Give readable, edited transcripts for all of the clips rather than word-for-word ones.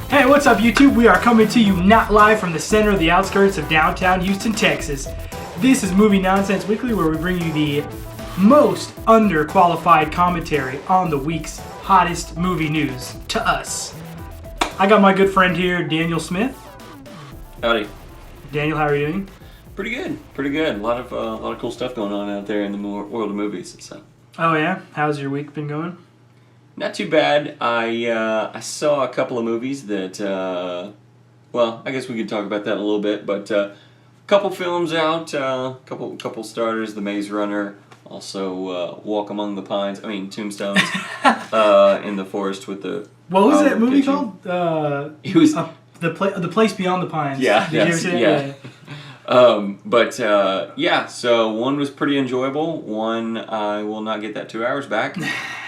Hey, what's up, YouTube? We are coming to you not live from the center of the outskirts of downtown Houston, Texas. This is Movie Nonsense Weekly, where we bring you the most underqualified commentary on the week's hottest movie news to us. I got my good friend here, Daniel Smith. Howdy. Daniel, how are you doing? Pretty good. A lot of cool stuff going on out there in the world of movies. So. Oh yeah? How's your week been going? Not too bad. I saw a couple of movies that, well, I guess we could talk about that in a little bit, but a couple films out, couple starters, The Maze Runner, also Walk Among the Pines, Tombstones, in the forest with the... What was that movie pitching. called? It was... The Place Beyond the Pines. Yeah. Did you ever see that? Yeah. So one was pretty enjoyable. One, I will not get that 2 hours back.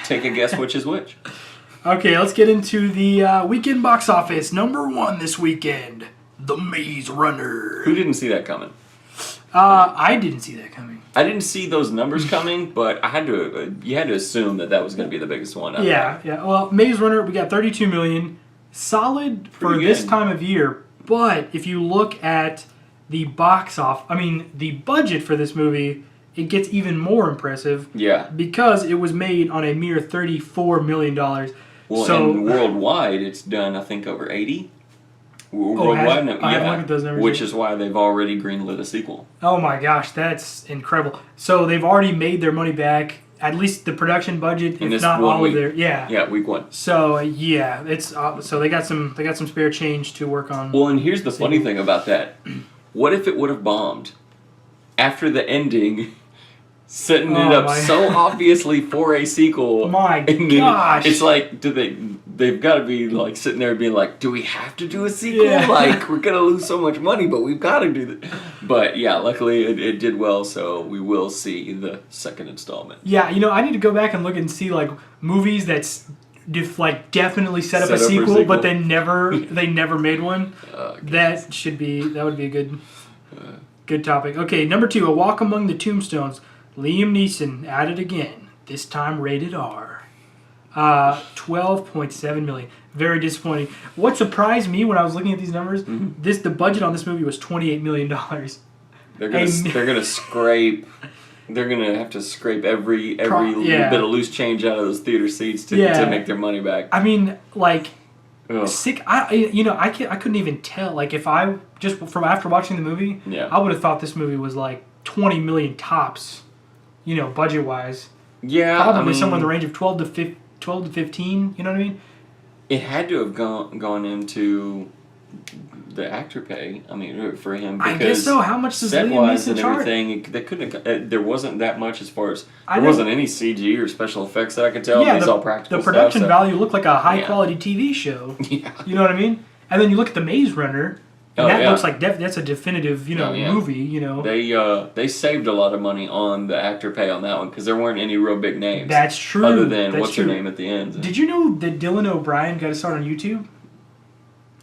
Take a guess which is which. Okay, let's get into the weekend box office. Number one this weekend, The Maze Runner. Who didn't see that coming? I didn't see that coming. I didn't see those numbers coming, but you had to assume that was going to be the biggest one. Yeah. Well, Maze Runner, we got 32 million. Solid for this time of year, but if you look at the the budget for this movie, it gets even more impressive. Yeah. Because it was made on a mere $34 million. Well, and worldwide, it's done, I think, over 80. Worldwide, I haven't looked at those numbers. Which is why they've already greenlit a sequel. Oh my gosh, that's incredible. So they've already made their money back. At least the production budget, if not all of their, week one. So it's so they got some spare change to work on. Well, and here's the funny thing about that: what if it would have bombed after the ending, setting it up so obviously for a sequel? My gosh! It's like, they've got to be like sitting there being like, do we have to do a sequel? Yeah. Like, we're gonna lose so much money, but we've got to do that. But yeah, luckily it did well, so we will see the second installment. Yeah, I need to go back and look and see like movies that's definitely set up a sequel, but they never made one. That would be a good topic. Okay, number 2, A Walk Among the Tombstones. Liam Neeson at it again. This time rated R. 12.7 million. Very disappointing. What surprised me when I was looking at these numbers, the budget on this movie was $28 million. They're gonna scrape. They're gonna have to scrape every little bit of loose change out of those theater seats to make their money back. I mean, sick. I couldn't even tell. Like, if I just from after watching the movie, I would have thought this movie was like 20 million tops. Budget wise. Yeah, probably somewhere in the range of 12 to 15. You know what I mean? It had to have gone into the actor pay. For him. Because I guess so. How much does Liam Neeson charge? Everything, they couldn't. There wasn't that much as far as there wasn't any CG or special effects that I could tell. It's all practical. The production value looked like a high quality TV show. Yeah. You know what I mean? And then you look at The Maze Runner. And that looks like that's a definitive, movie. They saved a lot of money on the actor pay on that one because there weren't any real big names. That's true. Other than what's her name at the end. Did you know that Dylan O'Brien got a start on YouTube?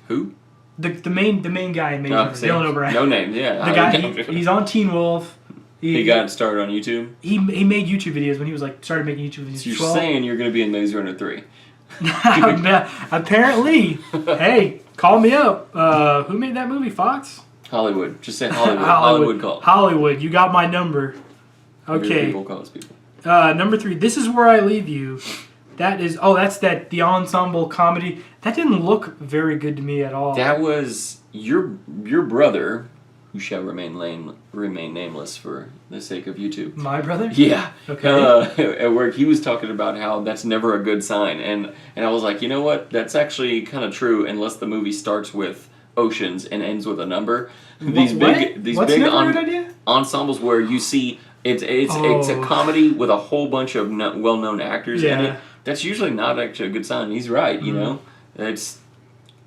Who? The main guy in Maze Runner, Dylan O'Brien. No name, yeah. The guy he's on Teen Wolf. He got started on YouTube. He made YouTube videos when he was started making YouTube videos. So you're saying you're going to be in Maze Runner 3? Apparently. Hey, call me up. Who made that movie? Fox? Hollywood. Just say Hollywood. Hollywood call. Hollywood. You got my number. Okay. People call us people. Number 3. This Is Where I Leave You. That's the ensemble comedy. That didn't look very good to me at all. That was your brother, who shall remain nameless for the sake of YouTube. My brother? Yeah. Okay. At work, he was talking about how that's never a good sign, and I was like, you know what? That's actually kind of true, unless the movie starts with oceans and ends with a number. These big ensembles where you see it's a comedy with a whole bunch of well-known actors in it. That's usually not actually a good sign. He's right. It's.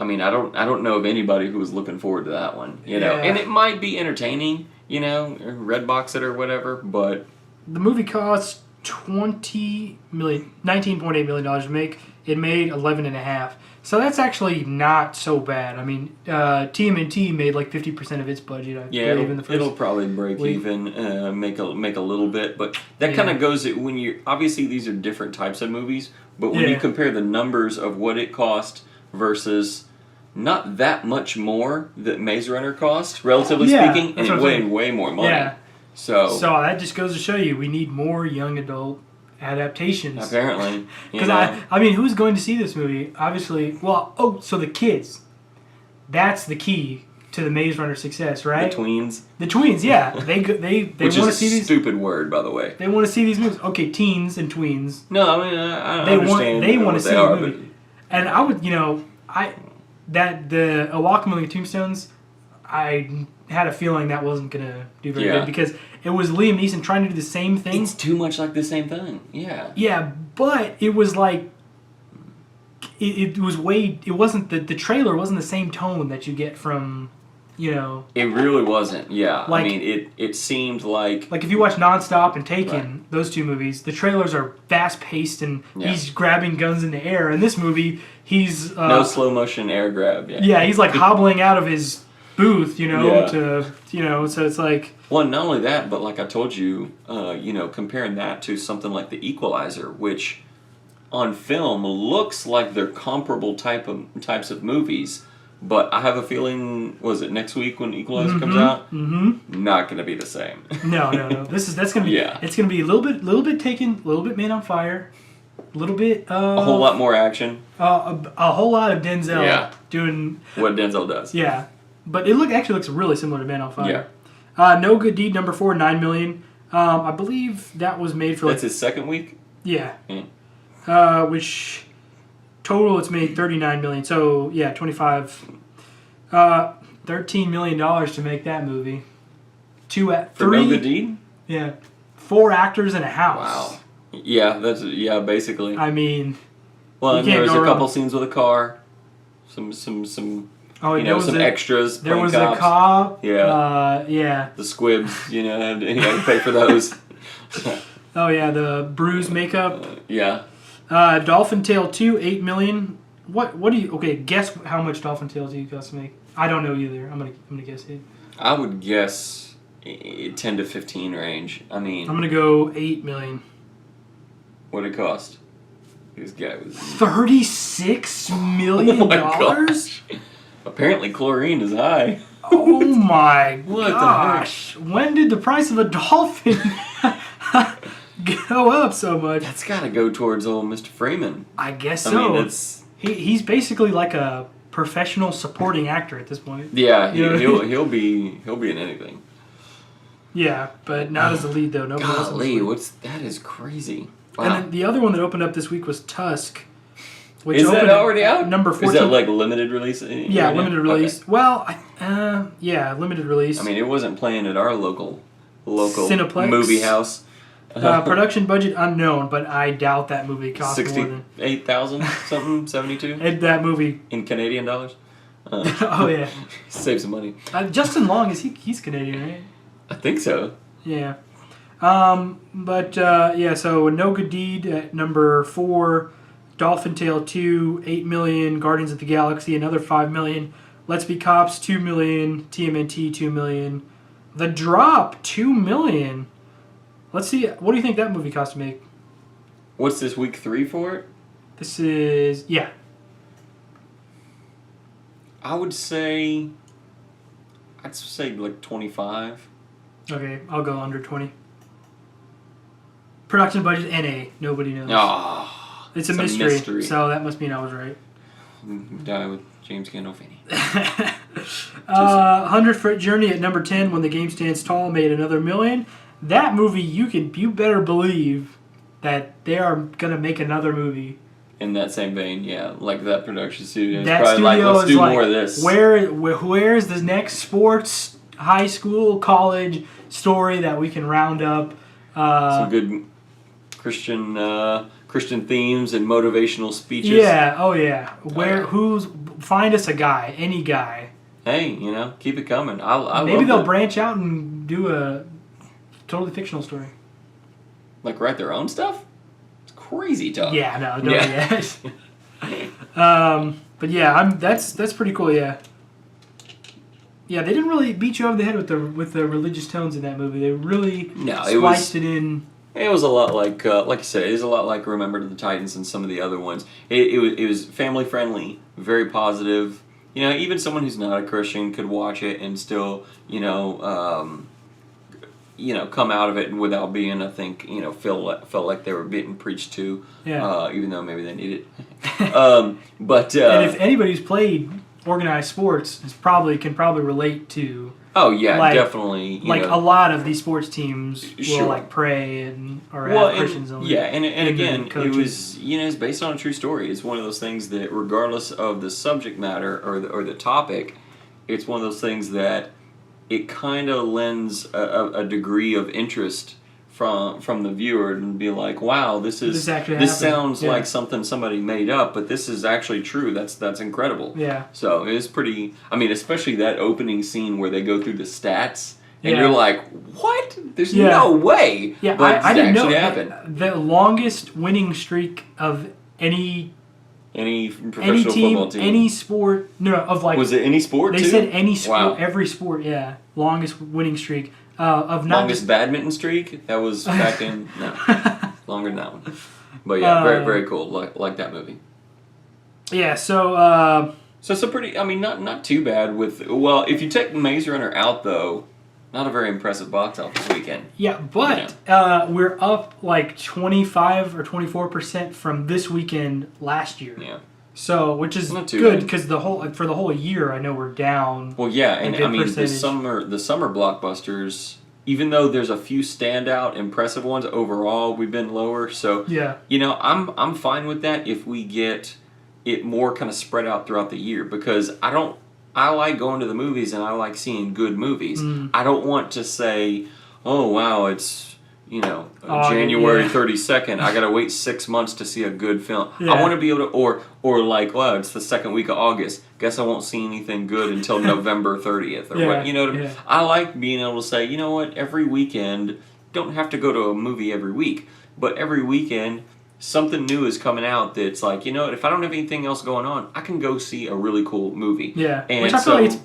I don't know of anybody who was looking forward to that one, and it might be entertaining, Redbox it or whatever, but... The movie cost $19.8 million to make. It made $11.5. So that's actually not so bad. TMNT made like 50% of its budget, I believe, in the first it'll probably break even, make a little bit, but that kind of goes when you... Obviously, these are different types of movies, but when you compare the numbers of what it cost versus not that much more that Maze Runner cost, relatively speaking, and it weighed way more money. Yeah. So that just goes to show you we need more young adult adaptations. Apparently. Because I mean, who's going to see this movie? Obviously, so the kids. That's the key to the Maze Runner success, right? The tweens. The tweens, yeah. They Which want is to see these. Stupid word, by the way. They want to see these movies. Okay, teens and tweens. No, I mean I understand. They want to see the movie. And I would, the A Walk Among the Tombstones, I had a feeling that wasn't gonna do very good because it was Liam Neeson trying to do the same thing. It's too much like the same thing. Yeah. Yeah, but it was like. It was way. It wasn't the trailer wasn't the same tone that you get from. It really wasn't. Yeah, I mean, it seemed like if you watch Nonstop and Taken, those two movies, the trailers are fast paced and he's grabbing guns in the air. In this movie, he's no slow motion air grab. Yeah, he's like hobbling out of his booth, so it's like. Well, not only that, but like I told you, comparing that to something like The Equalizer, which on film looks like they're comparable types of movies. But I have a feeling, was it next week when Equalizer comes out? Mm-hmm. Not going to be the same. No. That's going to be. Yeah. It's going to be a little bit Taken, a little bit Man on Fire, a little bit. A whole lot more action. A whole lot of Denzel doing what Denzel does. Yeah, but it actually looks really similar to Man on Fire. Yeah. No Good Deed number 4, $9 million. I believe that was made for. That's his second week. Yeah. Which. Total, it's made $39 million. So yeah, 25, $13 million to make that movie. For No Good Deed. Yeah, 4 actors in a house. Wow. Yeah, basically. I mean, well, there was a couple scenes with a car, some some extras. There was a cop. Yeah. Yeah. The squibs, you had to pay for those. Oh yeah, the bruise makeup. Yeah. Dolphin Tale 2, $8 million. What do you... Okay, guess how much Dolphin Tale 2 costs to make. I don't know either. I'm gonna guess it. I would guess 10 to 15 range. I mean... I'm gonna go $8 million. What'd it cost? This guy was... $36 million? Oh my gosh. Apparently chlorine is high. Oh my gosh. When did the price of a dolphin... go up so much? That's got to go towards old Mr. Freeman. I guess so. I mean, he's basically like a professional supporting actor at this point. Yeah, he'll be in anything. Yeah, but not as the lead though. Golly, that is crazy. Wow. And then the other one that opened up this week was Tusk. Which is that already out? Number 14. Is that like limited release? Yeah, limited release. Okay. Well, limited release. I mean, it wasn't playing at our local Cineplex movie house. Production budget unknown, but I doubt that movie cost more than $68,000 something, 72. That movie in Canadian dollars. Oh yeah, save some money. Justin Long he's Canadian, right? I think so. Yeah, so No Good Deed at number 4, Dolphin Tale 2, $8 million, Guardians of the Galaxy another $5 million, Let's Be Cops $2 million, TMNT $2 million, The Drop $2 million. Let's see. What do you think that movie cost to make? What's this, week 3 for it? This is... Yeah. I'd say like 25. Okay, I'll go under 20. Production budget NA. Nobody knows. Oh, it's a mystery. So that must mean I was right. Die with James Gandolfini. 100-Foot Journey at number 10, When the Game Stands Tall, made another $1 million. That movie, you better believe that they are gonna make another movie. In that same vein, yeah, like that production studio. That probably studio let's is do more of this. Where's the next sports, high school, college story that we can round up? Some good Christian themes and motivational speeches. Yeah, oh yeah. Find us a guy, any guy. Hey, keep it coming. Maybe they'll branch out and do a totally fictional story. Like write their own stuff? It's crazy tough. Yeah, no, don't yet. But yeah, that's pretty cool. Yeah. Yeah, they didn't really beat you over the head with the religious tones in that movie. They really spliced it in. It was a lot like you said, it was a lot like Remember the Titans and some of the other ones. It was family friendly, very positive. even someone who's not a Christian could watch it and still, come out of it without being, I think, felt like they were being preached to, even though maybe they need it. But and if anybody who's played organized sports can probably relate to. Oh yeah, definitely. A lot of these sports teams will pray or have Christians on. Yeah, and again, it was it's based on a true story. It's one of those things that, regardless of the subject matter or the topic, it's one of those things that it kind of lends a degree of interest from the viewer and be like, wow, this sounds like something somebody made up, but this is actually true. That's incredible. Yeah. So it is pretty. I mean, especially that opening scene where they go through the stats, and you're like, what? There's no way. Yeah, but I didn't know happened. The longest winning streak of any professional football team, any sport. Was it any sport? They said any sport, wow. Every sport. Yeah, longest winning streak. Of not longest badminton streak? That was back in longer than that one. But yeah, very very cool. Like that movie. Yeah. So it's a pretty. I mean, not too bad with. Well, if you take Maze Runner out though, not a very impressive box office weekend. Yeah, but we're up like 25 or 24% from this weekend last year. Yeah. So, which is good because for the whole year, I know we're down. Well, yeah, and I mean the summer blockbusters. Even though there's a few standout impressive ones, overall we've been lower. So I'm fine with that if we get it more kind of spread out throughout the year, because I like going to the movies and I like seeing good movies. I don't want to say, oh wow, it's January 32nd. I gotta wait 6 months to see a good film. Yeah. I want to be able to, or like, well, it's the second week of August. Guess I won't see anything good until November 30th or what. I like being able to say, you know what, every weekend, don't have to go to a movie every week, but every weekend something new is coming out that's like, if I don't have anything else going on, I can go see a really cool movie. Yeah, and which I feel like it's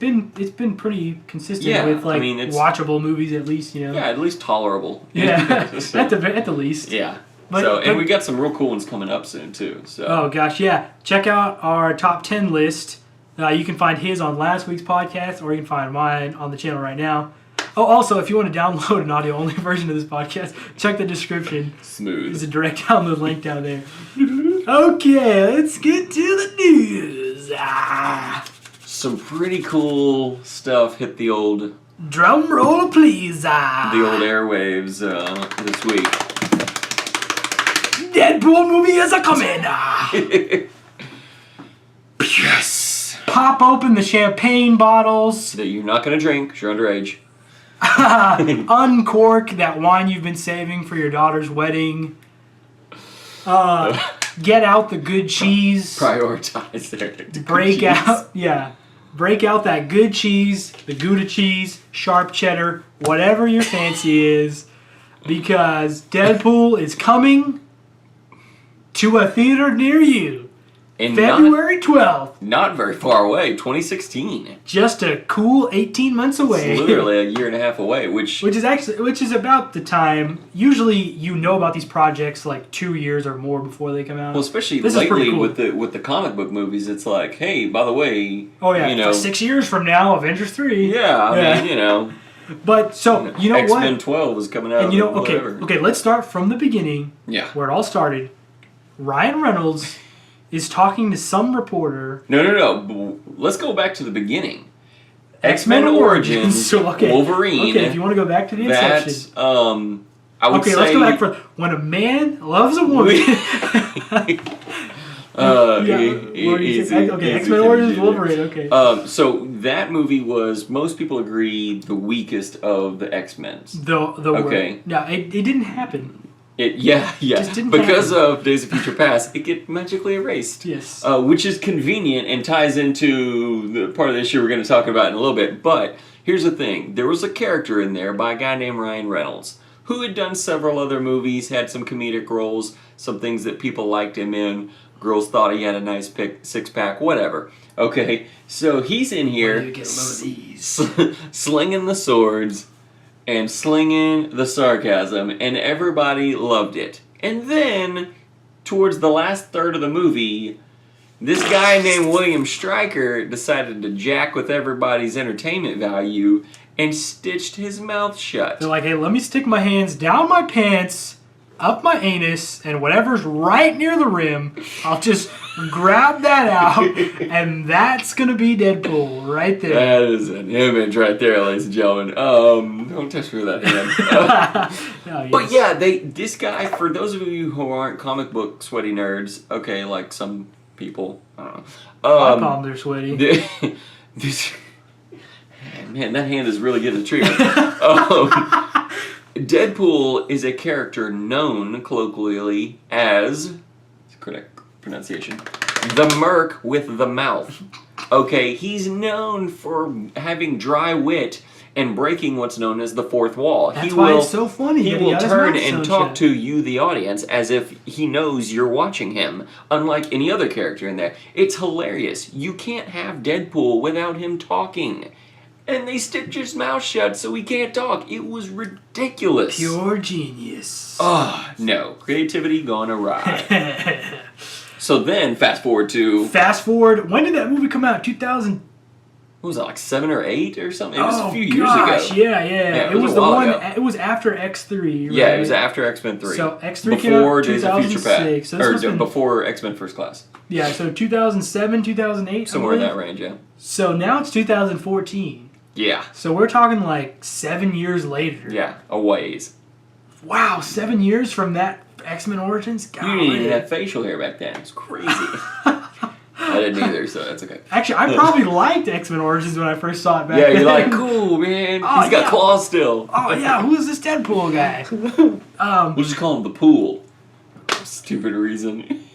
been pretty consistent with watchable movies at least. Yeah, at least tolerable. Yeah, at the least. Yeah. And we got some real cool ones coming up soon too. So. Oh gosh, yeah! Check out our top 10 list. You can find his on last week's podcast, or you can find mine on the channel right now. Oh, also, if you want to download an audio-only version of this podcast, check the description. Smooth. There's a direct download link down there. Okay, let's get to the news. Some pretty cool stuff hit the old... Drum roll, please. The old airwaves this week. Deadpool movie is a coming. Yes. Pop open the champagne bottles. That you're not going to drink because you're underage. Uncork that wine you've been saving for your daughter's wedding. Get out the good cheese. Prioritize there. Break out that good cheese, the Gouda cheese, sharp cheddar, whatever your fancy is, because Deadpool is coming to a theater near you. And February 12th. Not very far away, 2016. Just a cool 18 months away. It's literally a year and a half away, which is about the time. Usually, about these projects like 2 years or more before they come out. Well, especially lately cool. with the comic book movies, it's like, hey, by the way, for 6 years from now, Avengers 3. Yeah, I mean, But so what? X-Men 12 is coming out. And okay, let's start from the beginning. Yeah. Where it all started. Ryan Reynolds is talking to some reporter. No. Let's go back to the beginning. X-Men Origins, Wolverine. Okay, if you want to go back to the inception. I would say... let's go back for when a man loves a woman. X-Men Origins, Wolverine, okay. So that movie was, most people agree, the weakest of the X-Men's. Okay. No, it didn't happen. Because of Days of Future Past, it get magically erased. Yes. Which is convenient and ties into the part of the issue we're going to talk about in a little bit. But here's the thing. There was a character in there by a guy named Ryan Reynolds who had done several other movies, had some comedic roles, some things that people liked him in. Girls thought he had a nice six-pack, whatever. Okay, so he's in here slinging the swords and slinging the sarcasm, and everybody loved it. And then, towards the last third of the movie, This guy named William Stryker decided to jack with everybody's entertainment value and stitched his mouth shut. They're like, hey, let me stick my hands down my pants, up my anus, and whatever's right near the rim, I'll just grab that out, and that's going to be Deadpool right there. That is an image right there, ladies and gentlemen. Don't touch me with that hand. Yes. But yeah, this guy, for those of you who aren't comic book sweaty nerds, okay, like some people, I don't know. My palms are sweaty. Man, that hand is really getting the treatment. Deadpool is a character known colloquially as, correct pronunciation, the merc with the mouth. Okay, he's known for having dry wit and breaking what's known as the fourth wall. That's why it's so funny. He will turn and talk to you, the audience, as if he knows you're watching him, unlike any other character in there. It's hilarious. You can't have Deadpool without him talking. And they stitched his mouth shut so he can't talk. It was ridiculous. Pure genius. Oh, no. Creativity gone awry. So then, fast forward, when did that movie come out? 2000. What was that, like 7 or 8 or something? It was a few years ago. Yeah. It was the one. It was after X3. Right? Yeah, it was after X-Men 3. So X3 came out in 2006. So before X-Men First Class. Yeah, so 2007, 2008. Somewhere in that range, yeah. So now it's 2014. Yeah. So we're talking like 7 years later. Yeah, a ways. Wow, 7 years from that X-Men Origins? God, you didn't even have facial hair back then. It's crazy. I didn't either, so that's okay. Actually, I probably liked X-Men Origins when I first saw it back then. Yeah, you're like, cool, man. He's got claws still. Oh, yeah, who is this Deadpool guy? We'll just call him the Pool. Stupid reason.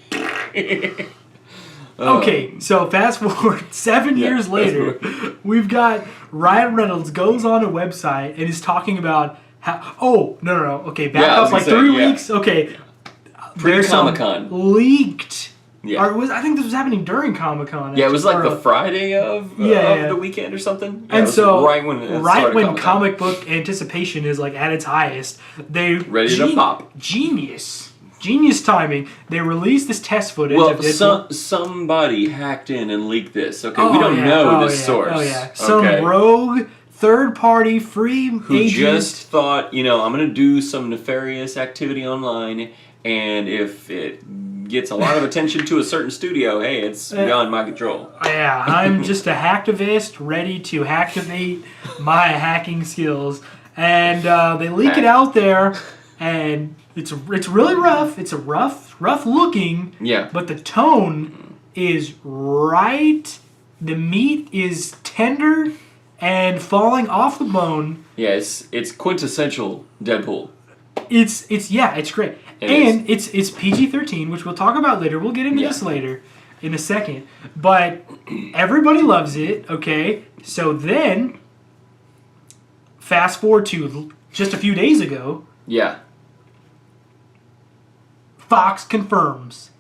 Okay, so fast forward 7 years later, we've got Ryan Reynolds goes on a website and is talking about how... Oh, no. Okay, back up like 3 weeks. Okay. Pre-Comic-Con. Leaked... Yeah. I think this was happening during Comic-Con. Yeah, it was like the Friday of the weekend or something. Yeah, and so right when comic book anticipation is like at its highest, they ready to pop. Genius timing. They released this test footage of Deadpool. Somebody hacked in and leaked this. Okay, we don't know the source. Oh yeah, some rogue third-party free who agent just thought, I'm going to do some nefarious activity online, and if it gets a lot of attention to a certain studio, hey, it's beyond my control. Yeah, I'm just a hacktivist ready to hacktivate my hacking skills. And they leak it out there, and it's really rough. It's a rough looking. Yeah. But the tone is right. The meat is tender and falling off the bone. Yeah, it's quintessential Deadpool. It's great. It's PG-13, which we'll talk about later. We'll get into this later in a second. But everybody loves it, okay? So then, fast forward to just a few days ago. Yeah. Fox confirms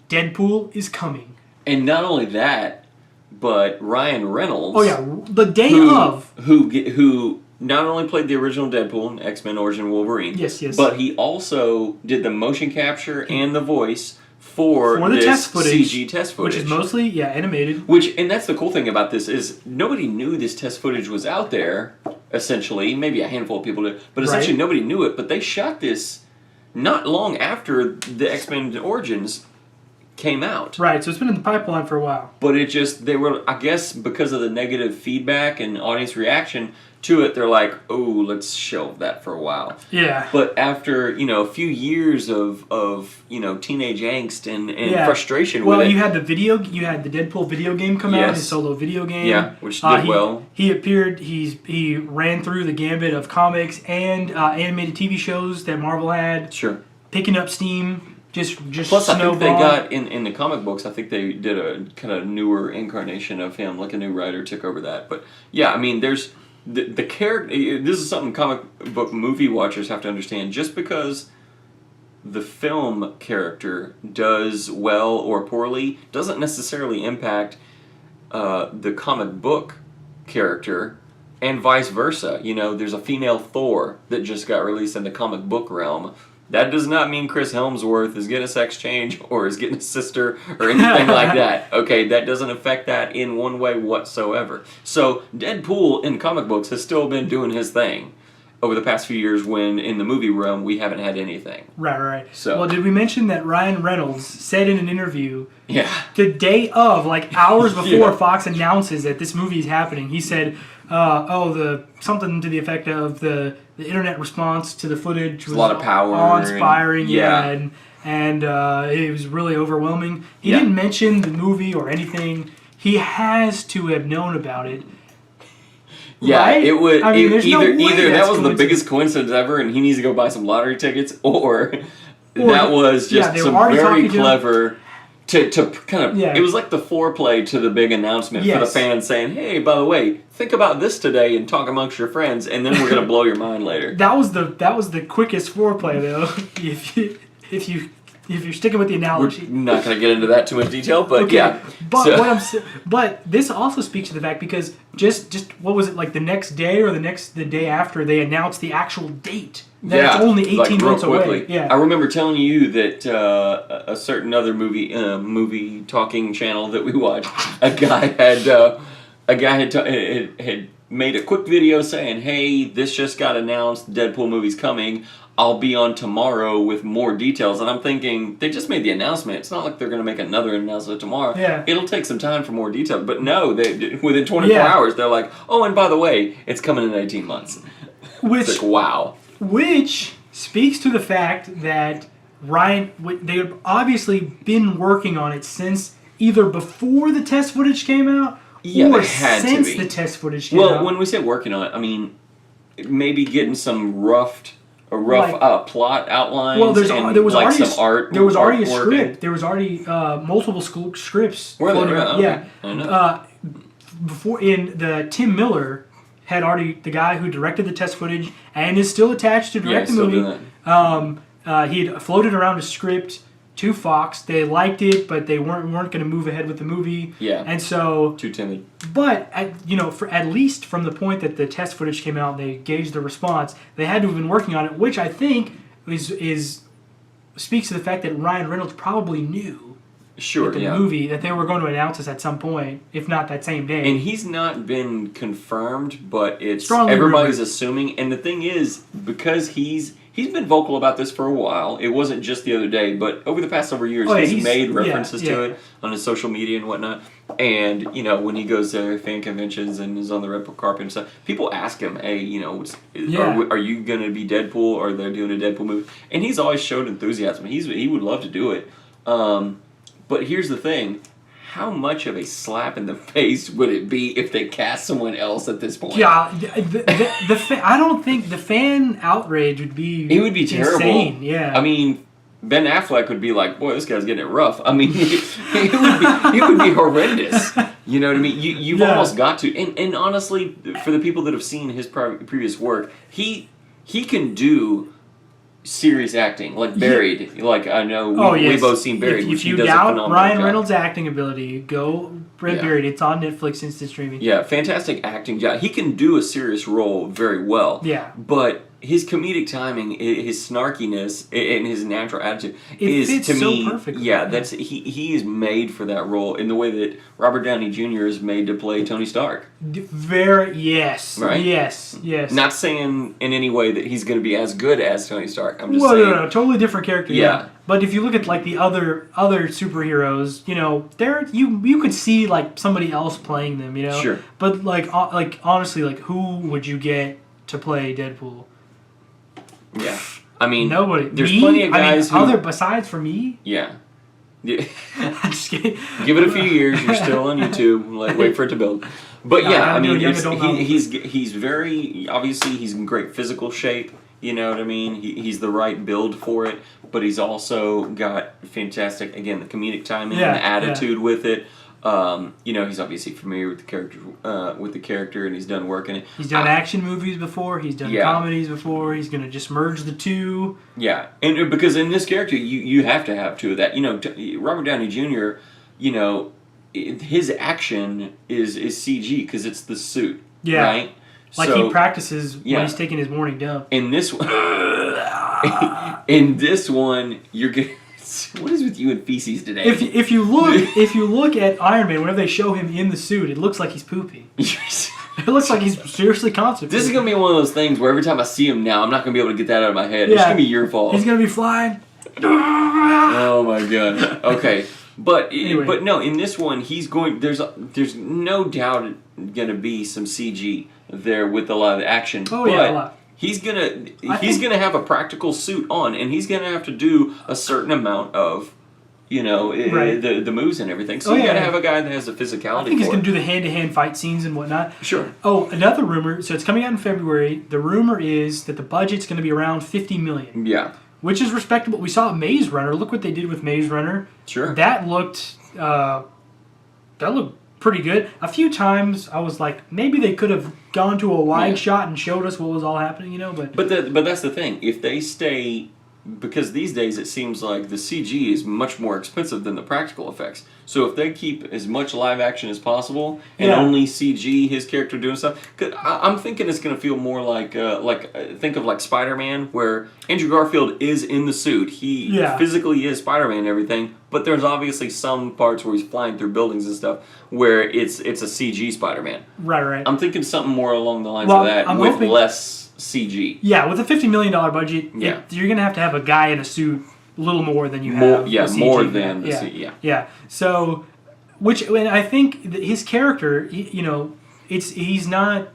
Deadpool is coming. And not only that, but Ryan Reynolds. Oh, yeah. The day of. Who not only played the original Deadpool in X-Men Origin Wolverine. Yes. But he also did the motion capture and the voice for the this test footage, CG test footage. Which is mostly, animated. And that's the cool thing about this is nobody knew this test footage was out there, essentially. Maybe a handful of people did. But essentially nobody knew it. But they shot this not long after the X-Men Origins came out. Right, so it's been in the pipeline for a while. But they were, I guess, because of the negative feedback and audience reaction to it, they're like, oh, let's shelve that for a while. Yeah. But after, a few years of teenage angst and frustration with it. Well, you had the Deadpool video game come out, his solo video game. Yeah, which did well. He ran through the gambit of comics and animated TV shows that Marvel had. Sure. Picking up steam. Just Plus, I think they got, in the comic books, I think they did a kind of newer incarnation of him, like a new writer took over that. But, yeah, I mean, there's the character. This is something comic book movie watchers have to understand. Just because the film character does well or poorly doesn't necessarily impact the comic book character, and vice versa. There's a female Thor that just got released in the comic book realm That does not mean Chris Hemsworth is getting a sex change or is getting a sister or anything like that. Okay, that doesn't affect that in one way whatsoever. So Deadpool in comic books has still been doing his thing over the past few years when in the movie realm we haven't had anything. Right. So, well, did we mention that Ryan Reynolds said in an interview the day of, like hours before Fox announces that this movie is happening, he said, something to the effect of the internet response to the footage was a lot of power, awe-inspiring, and it was really overwhelming. He didn't mention the movie or anything. He has to have known about it. Yeah, right? it would. I mean, either that was the biggest coincidence ever, and he needs to go buy some lottery tickets, or that was just some very clever to kind of. Yeah. It was like the foreplay to the big announcement for the fans, saying, "Hey, by the way, think about this today and talk amongst your friends, and then we're gonna blow your mind later." That was the quickest foreplay, though. If you're sticking with the analogy, we're not going to get into that too much detail, but but this also speaks to the fact because just what was it, like the next day or the day after they announced the actual date that it's only 18 months away. Yeah, I remember telling you that a certain other movie talking channel that we watched, a guy had made a quick video saying, "Hey, this just got announced. The Deadpool movie's coming. I'll be on tomorrow with more details." And I'm thinking, they just made the announcement. It's not like they're going to make another announcement tomorrow. Yeah. It'll take some time for more detail. But no, within 24 hours, they're like, "Oh, and by the way, it's coming in 18 months. It's like, wow. Which speaks to the fact that they've obviously been working on it since either before the test footage came out or since the test footage came out. Well, when we say working on it, I mean maybe getting some rough plot outlines. Well, there was already some art. There was already a script. There was already multiple scripts. Were there? Okay. I know. Before Tim Miller had already, the guy who directed the test footage and is still attached to direct the movie. He had floated around a script to Fox. They liked it, but they weren't going to move ahead with the movie. Yeah. And so too timid. But at least from the point that the test footage came out, and they gauged the response. They had to have been working on it, which I think speaks to the fact that Ryan Reynolds probably knew. Sure, the movie that they were going to announce this at some point, if not that same day. And he's not been confirmed, but it's everybody's assuming. And the thing is, because he's been vocal about this for a while. It wasn't just the other day, but over the past several years, he's made references to it on his social media and whatnot. And when he goes to fan conventions and is on the red carpet and stuff, people ask him, "Hey, are you going to be Deadpool? Or they're doing a Deadpool movie?" And he's always showed enthusiasm. He would love to do it. But here's the thing. How much of a slap in the face would it be if they cast someone else at this point? Yeah, I don't think the fan outrage would be. It would be terrible. Insane, yeah. I mean, Ben Affleck would be like, "Boy, this guy's getting it rough." I mean, it would be horrendous. You know what I mean? You've almost got to. And honestly, for the people that have seen his previous work, he can do serious acting, like Buried. Like, I know we've both seen Buried. If you doubt Ryan Reynolds' acting ability, go Buried. It's on Netflix instant streaming. Yeah, fantastic acting job. He can do a serious role very well. Yeah. But his comedic timing, his snarkiness, and his natural attitude fits to me so perfectly. Yeah, he is made for that role in the way that Robert Downey Jr. is made to play Tony Stark. Right? Yes. Not saying in any way that he's going to be as good as Tony Stark. I'm just saying. No, totally different character. Yeah. But if you look at like the other superheroes, you could see like somebody else playing them, Sure. But like honestly, like who would you get to play Deadpool? Yeah, I mean, nobody. There's plenty of guys besides for me. Yeah. I'm just kidding. Give it a few years. You're still on YouTube. Like, wait for it to build. But I mean, he's very obviously he's in great physical shape. You know what I mean? He's the right build for it, but he's also got fantastic, again, the comedic timing and the attitude with it. He's obviously familiar with the character, and he's done work in it. He's done action movies before. He's done comedies before. He's gonna just merge the two. Yeah, and because in this character, you have to have two of that. Robert Downey Jr. His action is CG because it's the suit. Yeah. Right. Like he practices when he's taking his morning dump. In this one, In this one, you're gonna. What is with you and feces today? If you look at Iron Man, whenever they show him in the suit, it looks like he's poopy. It looks like he's seriously constipated. This is gonna be one of those things where every time I see him now, I'm not gonna be able to get that out of my head. Yeah. It's gonna be your fault. He's gonna be flying. Oh my god. Okay, but no, in this one, he's going. There's no doubt gonna be some CG there with a lot of action. Oh yeah, a lot. He's gonna have a practical suit on, and he's gonna have to do a certain amount of, the moves and everything. So you gotta have a guy that has the physicality. I think he's gonna do the hand-to-hand fight scenes and whatnot. Sure. Oh, another rumor. So it's coming out in February. The rumor is that the budget's gonna be around $50 million. Yeah. Which is respectable. We saw Maze Runner. Look what they did with Maze Runner. Sure. That looked pretty good. A few times I was like, maybe they could have gone to a wide shot and showed us what was all happening, But that's the thing. If they stay, because these days it seems like the CG is much more expensive than the practical effects. So if they keep as much live action as possible and only CG his character doing stuff, cause I'm thinking it's going to feel more like think of like Spider-Man, where Andrew Garfield is in the suit. He physically is Spider-Man and everything, but there's obviously some parts where he's flying through buildings and stuff where it's a CG Spider-Man. Right. I'm thinking something more along the lines of that with less CG. Yeah, with a $50 million budget, you're going to have a guy in a suit a little more than you have. More than the CG. Yeah. So, when I think his character, he's not.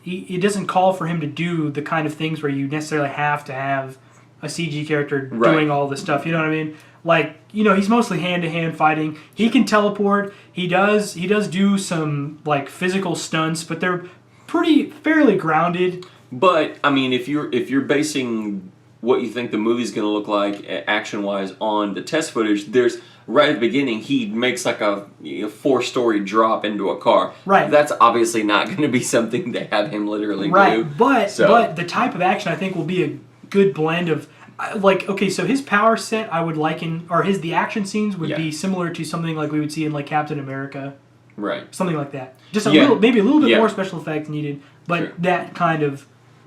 It doesn't call for him to do the kind of things where you necessarily have to have a CG character doing all this stuff. You know what I mean? Like, he's mostly hand-to-hand fighting. He can teleport. He does do some like physical stunts, but they're fairly grounded. But I mean, if you're basing what you think the movie's going to look like action-wise on the test footage, there's right at the beginning he makes like a 4-story drop into a car. Right. That's obviously not going to be something they have him literally do. But the type of action I think will be a good blend of so his power set I would liken, or the action scenes would be similar to something like we would see in like Captain America. Right. Something like that. Just maybe a little bit more special effects needed, but that kind of.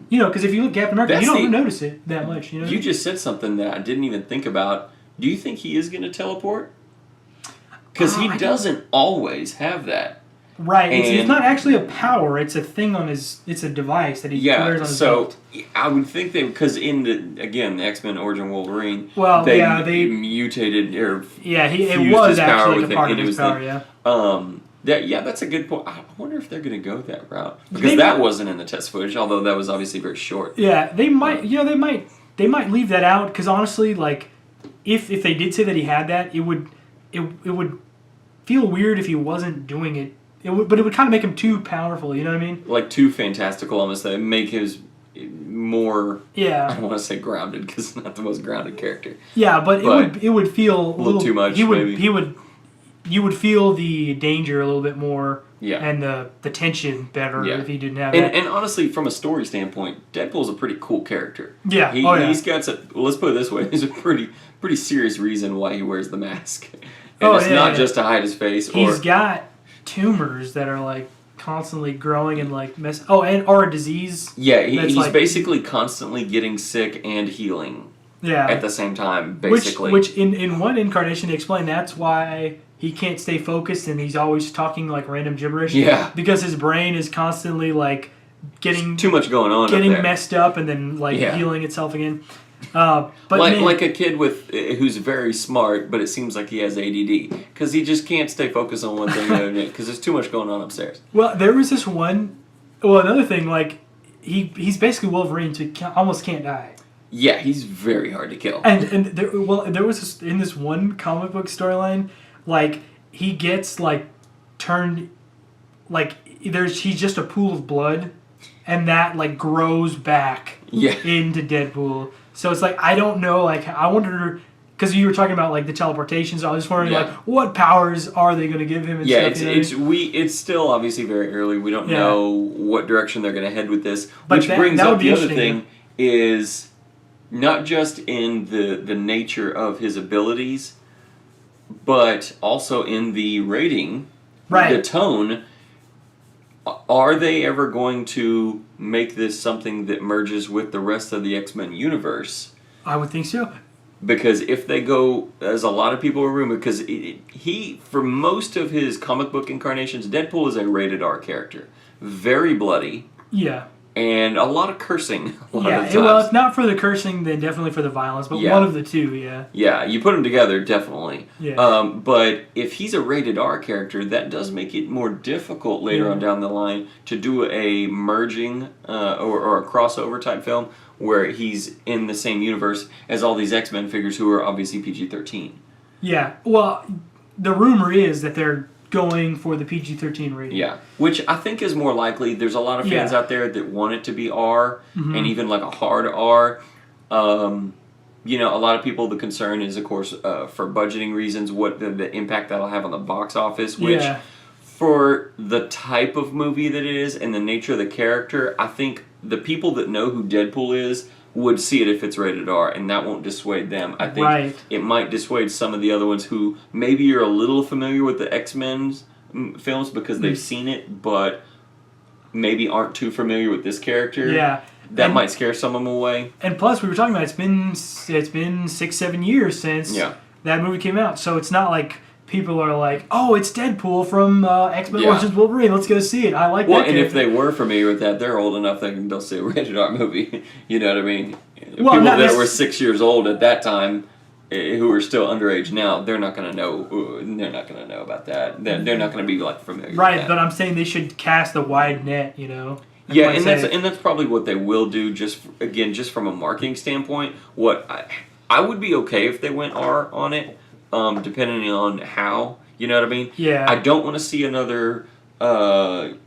Because if you look at Captain America, you don't notice it that much. You just said something that I didn't even think about. Do you think he is going to teleport? Because he doesn't always have that. Right. It's not actually a power. It's a thing on his. It's a device that he wears on his belt. I would think because in the X-Men Origin Wolverine, they mutated or it was actually like a part of his power. That's a good point. I wonder if they're going to go that route, because that wasn't in the test footage, although that was obviously very short. Yeah, they might. They might leave that out, because honestly, like, if they did say that he had that, it would feel weird if he wasn't doing it. But it would kind of make him too powerful. You know what I mean? Like too fantastical, almost. That make his more. Yeah. I don't want to say grounded, because it's not the most grounded character. Yeah, but it would feel a little too much. You would feel the danger a little bit more, and the tension better if he didn't have that. And honestly, from a story standpoint, Deadpool's a pretty cool character. Yeah, he's got let's put it this way, there's a pretty serious reason why he wears the mask. And it's not just to hide his face. He's got tumors that are like constantly growing and like or a disease. Yeah, he's basically constantly getting sick and healing. Yeah. At the same time, basically. Which in one incarnation they explain that's why he can't stay focused and he's always talking like random gibberish. Yeah. Because his brain is constantly like getting too much going on. Getting messed up and then like healing itself again. But like a kid who's very smart, but it seems like he has ADD because he just can't stay focused on one thing because there's too much going on upstairs. Well, there was this one. Well, another thing, like he's basically Wolverine, so he almost can't die. Yeah, he's very hard to kill. And there was in this one comic book storyline, like he gets like turned, like he's just a pool of blood, and that like grows back into Deadpool. So it's like I don't know, like I wonder, because you were talking about like the teleportation, so I was just wondering like what powers are they going to give him? And stuff, it's still obviously very early. We don't know what direction they're going to head with this, but which brings up the other thing is. Not just in the nature of his abilities, but also in the rating, the tone. Are they ever going to make this something that merges with the rest of the X-Men universe? I would think so. Because if they go, as a lot of people are rumored, because for most of his comic book incarnations, Deadpool is a rated R character. Very bloody. Yeah. And a lot of cursing. Well, if not for the cursing, then definitely for the violence. But one of the two, yeah. Yeah, you put them together, definitely. Yeah. But if he's a rated R character, that does make it more difficult later on down the line to do a merging or a crossover type film where he's in the same universe as all these X-Men figures who are obviously PG-13. Yeah. Well, the rumor is that they're going for the PG-13 rating. Yeah, which I think is more likely. There's a lot of fans out there that want it to be R, and even like a hard R. You know, a lot of people, the concern is, of course, for budgeting reasons, what the impact that'll have on the box office, which for the type of movie that it is and the nature of the character, I think the people that know who Deadpool is would see it if it's rated R, and that won't dissuade them. I think it might dissuade some of the other ones who maybe you're a little familiar with the X-Men films because they've seen it, but maybe aren't too familiar with this character. Yeah. That might scare some of them away. And plus, we were talking about it's been 6-7 years since that movie came out, so it's not like people are like, oh, it's Deadpool from X-Men vs. Wolverine. Let's go see it. I like that. Well, and if they were familiar with that, they're old enough they'll see a rated R movie. You know what I mean? Well, people that were 6 years old at that time, who are still underage now, they're not going to know. They're not going to know about that. They're not going to be like familiar. Right, with that. but I'm saying they should cast a wide net. You know. Yeah, and that's probably what they will do. Just from a marketing standpoint, what I would be okay if they went R on it. Depending on how, you know what I mean? Yeah. I don't want to see another. What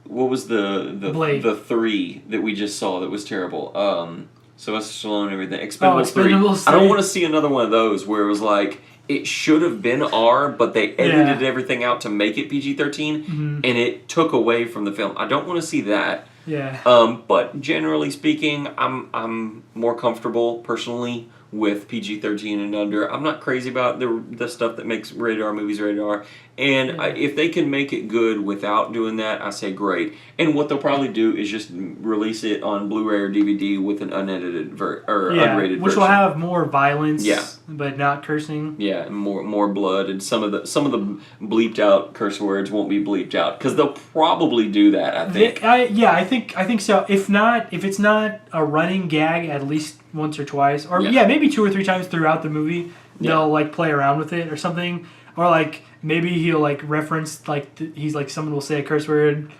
was the 3 that we just saw that was terrible? Sylvester Stallone and everything. Expendables 3. I don't want to see another one of those where it was like it should have been R, but they edited everything out to make it PG-13, and it took away from the film. I don't want to see that. Yeah. But generally speaking, I'm more comfortable personally with PG-13 and under. I'm not crazy about the stuff that makes rated R movies rated R. And if they can make it good without doing that, I say great. And what they'll probably do is just release it on Blu-ray or DVD with an unedited unrated version. Which will have more violence, but not cursing. Yeah, and more blood, and some of the bleeped out curse words won't be bleeped out because they'll probably do that. I think. I think so. If it's not a running gag at least once or twice, or maybe 2 or 3 times throughout the movie, they'll like play around with it or something, or like maybe he'll like reference like he's like someone will say a curse word.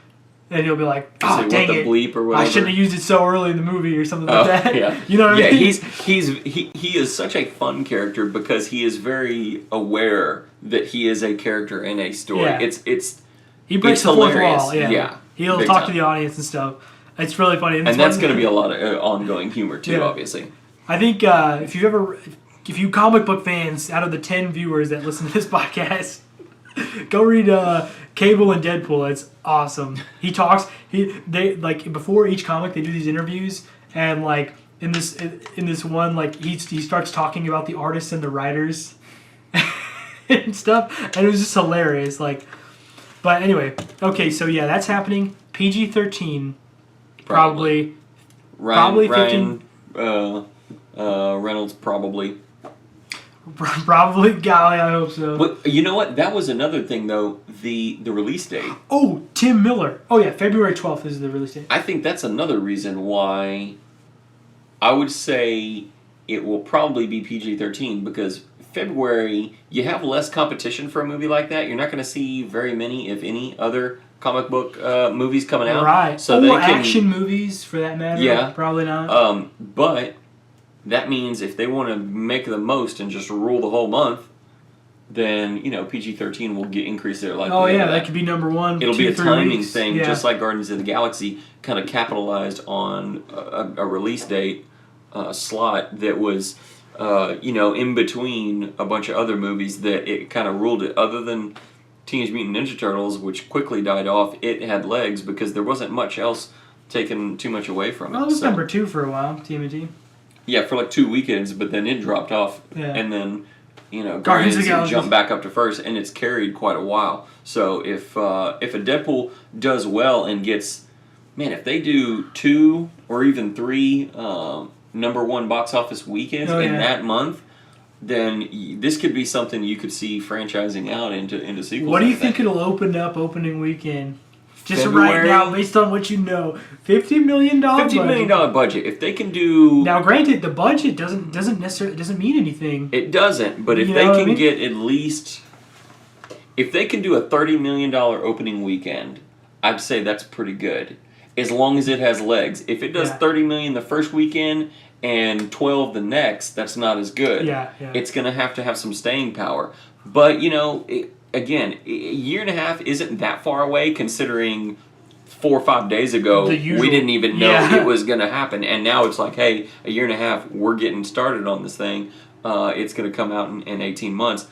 And he'll be like, "Oh, dang it! Bleep or whatever. I shouldn't have used it so early in the movie, or something like that." Yeah. You know what I mean? He is such a fun character because he is very aware that he is a character in a story. Yeah. It's he breaks the fourth wall. Yeah. He'll talk to the audience and stuff. It's really funny, and that's going to be a lot of ongoing humor too. Obviously, I think if you comic book fans, out of the 10 viewers that listen to this podcast, go read Cable and Deadpool. It's awesome. He talks. They like before each comic they do these interviews, and like in this one like he starts talking about the artists and the writers and stuff, and it was just hilarious. Like, but anyway, okay, so yeah, that's happening. PG-13, probably 15. Reynolds probably. Probably, golly, I hope so. But you know what? That was another thing, though. The release date. Oh, Tim Miller. Oh yeah, February 12th is the release date. I think that's another reason why I would say it will probably be PG-13 because February you have less competition for a movie like that. You're not going to see very many, if any, other comic book movies coming out. Right. Or action movies, for that matter. Yeah. Probably not. But that means if they want to make the most and just rule the whole month, then PG-13 will increase their likelihood. Oh yeah, that could be number 1. It'll 2, be a 3 timing weeks. thing, just like Guardians of the Galaxy kind of capitalized on a release date slot that was in between a bunch of other movies that it kind of ruled it. Other than Teenage Mutant Ninja Turtles, which quickly died off, it had legs because there wasn't much else taken too much away from it. Well, it was number 2 for a while, TMNT. Yeah, for like 2 weekends, but then it dropped off. Yeah. And then Guardians of the Galaxy jumped back up to first, and it's carried quite a while. So if a Deadpool does well and gets, man, if they do 2 or even 3 #1 box office weekends in that month, then this could be something you could see franchising out into sequels. What do you think it'll open up opening weekend? Just February, right now, based on what you know, $50 million budget. $50 million budget. If they can do now, granted, the budget doesn't necessarily mean anything. It doesn't, but if they can get at least, if they can do a $30 million opening weekend, I'd say that's pretty good. As long as it has legs. If it does $30 million the first weekend and 12 the next, that's not as good. Yeah. It's going to have some staying power. But again, a year and a half isn't that far away, considering 4 or 5 days ago we didn't even know it was going to happen, and now it's like, hey, a year and a half, we're getting started on this thing. It's going to come out in 18 months.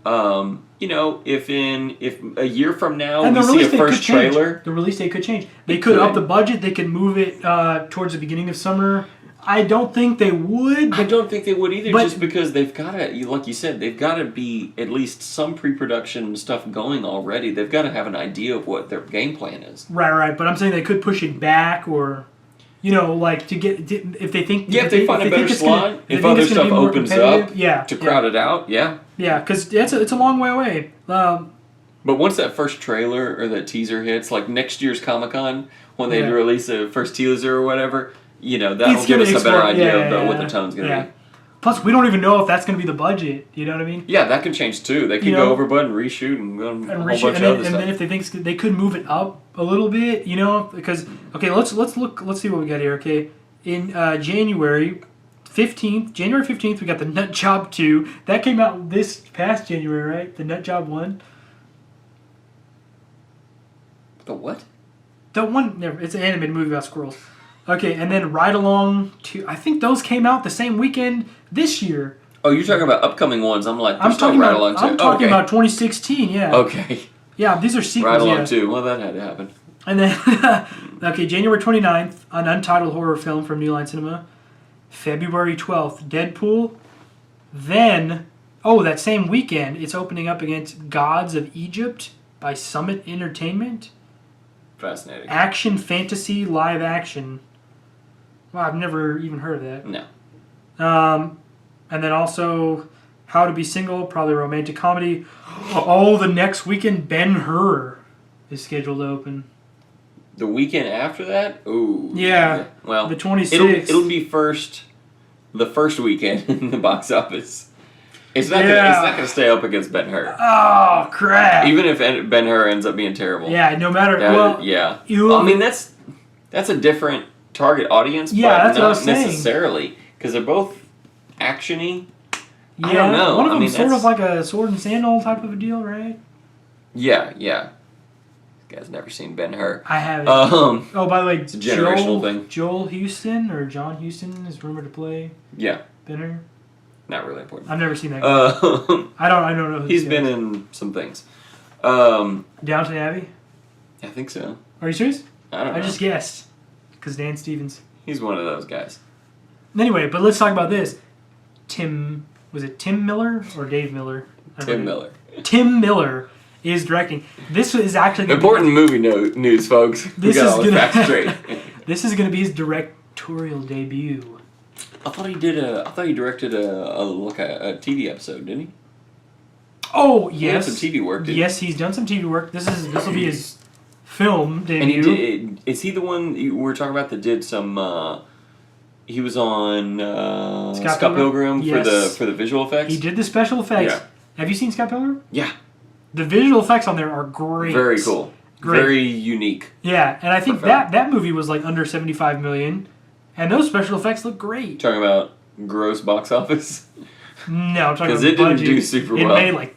If a year from now we see a first trailer, the release date could change. They could up the budget. They could move it towards the beginning of summer. I don't think they would. I don't think they would either, just because they've got to, like you said, they've got to be at least some pre-production stuff going already. They've got to have an idea of what their game plan is. Right. But I'm saying they could push it back, or, to get, if they think... Yeah, if they find a better slot, if other stuff opens up to crowd it out, Yeah, because it's a long way away. But once that first trailer or that teaser hits, like next year's Comic-Con, when they release a first teaser or whatever... that'll give us a better idea about what the tone's going to be. Plus, we don't even know if that's going to be the budget. You know what I mean? Yeah, that can change too. They could go over budget and reshoot and go a whole bunch of other stuff. And then if they think they could move it up a little bit, because let's see what we got here. Okay, in January 15th, we got the Nut Job 2. That came out this past January, right? The Nut Job 1. The what? The one. It's an animated movie about squirrels. Okay, and then Ride Along 2. I think those came out the same weekend this year. Oh, you're talking about upcoming ones. I'm talking Ride Along 2. I'm talking about 2016, yeah. Okay. Yeah, these are sequels, Ride Along 2. Well, that had to happen. And then, January 29th, an untitled horror film from New Line Cinema. February 12th, Deadpool. Then, that same weekend, it's opening up against Gods of Egypt by Summit Entertainment. Fascinating. Action fantasy live action. Wow, I've never even heard of that. No. And then also How to Be Single, probably a romantic comedy. The next weekend, Ben-Hur is scheduled to open. The weekend after that? Ooh. Yeah. Well, the 26th. It'll be the first weekend in the box office. It's not gonna stay up against Ben-Hur. Oh, crap. Even if Ben-Hur ends up being terrible. Yeah, no matter that's a different target audience, but not necessarily, because they're both action-y. Yeah, I don't know. One of them's sort of like a sword and sandal type of a deal, right? Yeah. This guy's never seen Ben-Hur. I haven't. By the way, it's a generational thing. Joel Houston or John Houston is rumored to play Ben-Hur. Not really important. I've never seen that guy. I don't know who he's been in some things. Downton Abbey? I think so. Are you serious? I don't know. I just guessed. Because Dan Stevens. He's one of those guys. Anyway, but let's talk about this. Was it Tim Miller or Dave Miller? Tim Miller. Tim Miller is directing. This is actually... Important movie news, folks. We got all the facts straight. This is going to be his directorial debut. I thought he directed a TV episode, didn't he? Oh, yes. He had some TV work, didn't he? Yes, he's done some TV work. This will be his film debut. And is he the one we were talking about that did some... he was on Scott Pilgrim for the visual effects? He did the special effects. Yeah. Have you seen Scott Pilgrim? Yeah. The visual effects on there are great. Very cool. Great. Very unique. Yeah, and I think that movie was like under $75 million. And those special effects look great. Talking about gross box office? No, I'm talking about because it didn't do super well. It made like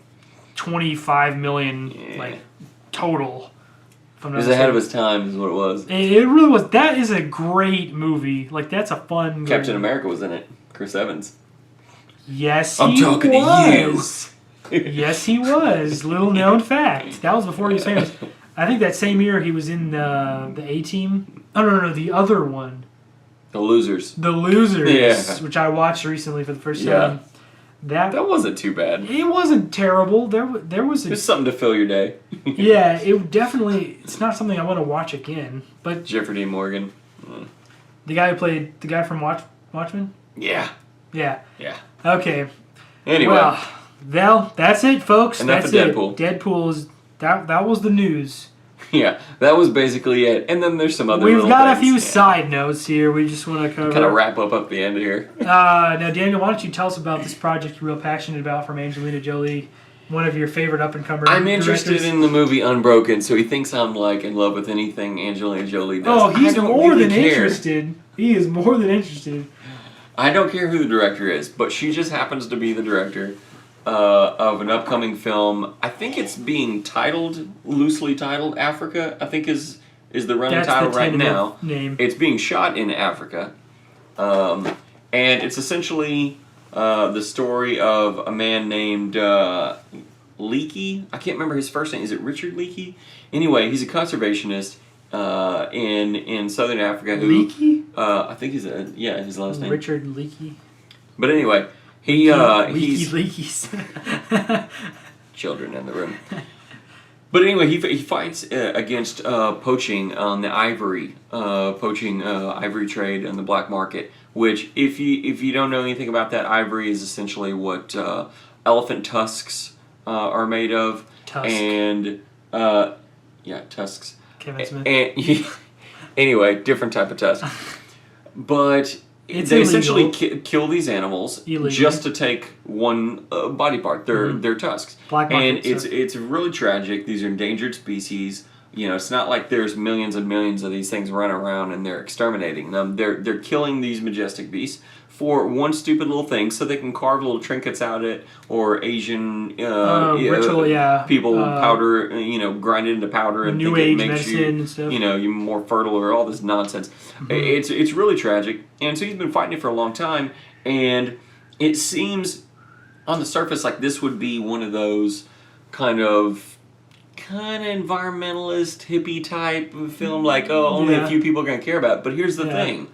$25 million total. It was ahead of its time, is what it was. It really was. That is a great movie. Like, that's a fun movie. Captain America was in it. Chris Evans. Yes, I'm talking to you. Yes, he was. Little known fact. That was before he was famous. I think that same year he was in the A-Team. Oh, no, the other one. The Losers. The Losers, which I watched recently for the first time. That wasn't too bad. It wasn't terrible. There was It's something to fill your day. Yeah, it definitely. It's not something I want to watch again. But Jeffrey Dean Morgan. The guy who played the guy from Watchmen. Yeah. Yeah. Yeah. Okay. Anyway. Well, that's it, folks. Enough that's of Deadpool. It. Deadpool's that was the news. Yeah, that was basically it. And then there's some other. We've got a few side notes here. We just want to cover. Kind of wrap up the end here. Now, Daniel, why don't you tell us about this project you're real passionate about from Angelina Jolie, one of your favorite up-and-coming I'm interested in the movie Unbroken, so he thinks I'm like in love with anything Angelina Jolie does. Oh, he's more than interested. He is more than interested. I don't care who the director is, but she just happens to be the director of an upcoming film. I think it's being loosely titled Africa, I think is the running title right now. Name. It's being shot in Africa. And it's essentially the story of a man named Leakey. I can't remember his first name. Is it Richard Leakey? Anyway, he's a conservationist in southern Africa. Leakey? I think his last name. Richard Leakey. But anyway, he's Leakies. children in the room. But anyway, he fights against poaching on the ivory trade and the black market. Which, if you don't know anything about that, ivory is essentially what elephant tusks are made of. Tusk. And tusks. Kevin Smith. And anyway, different type of tusk. But they essentially kill these animals just to take one body part, their tusks. Black market, and it's really tragic. These are endangered species. It's not like there's millions and millions of these things running around and they're exterminating them. They're killing these majestic beasts for one stupid little thing, so they can carve little trinkets out of it, or Asian ritual, people powder, grind it into powder and New think Age it makes medicine you, and stuff. you're more fertile or all this nonsense. Mm-hmm. It's really tragic, and so he's been fighting it for a long time, and it seems on the surface like this would be one of those kind of environmentalist hippie type of film, like only a few people are going to care about it. But here's the thing.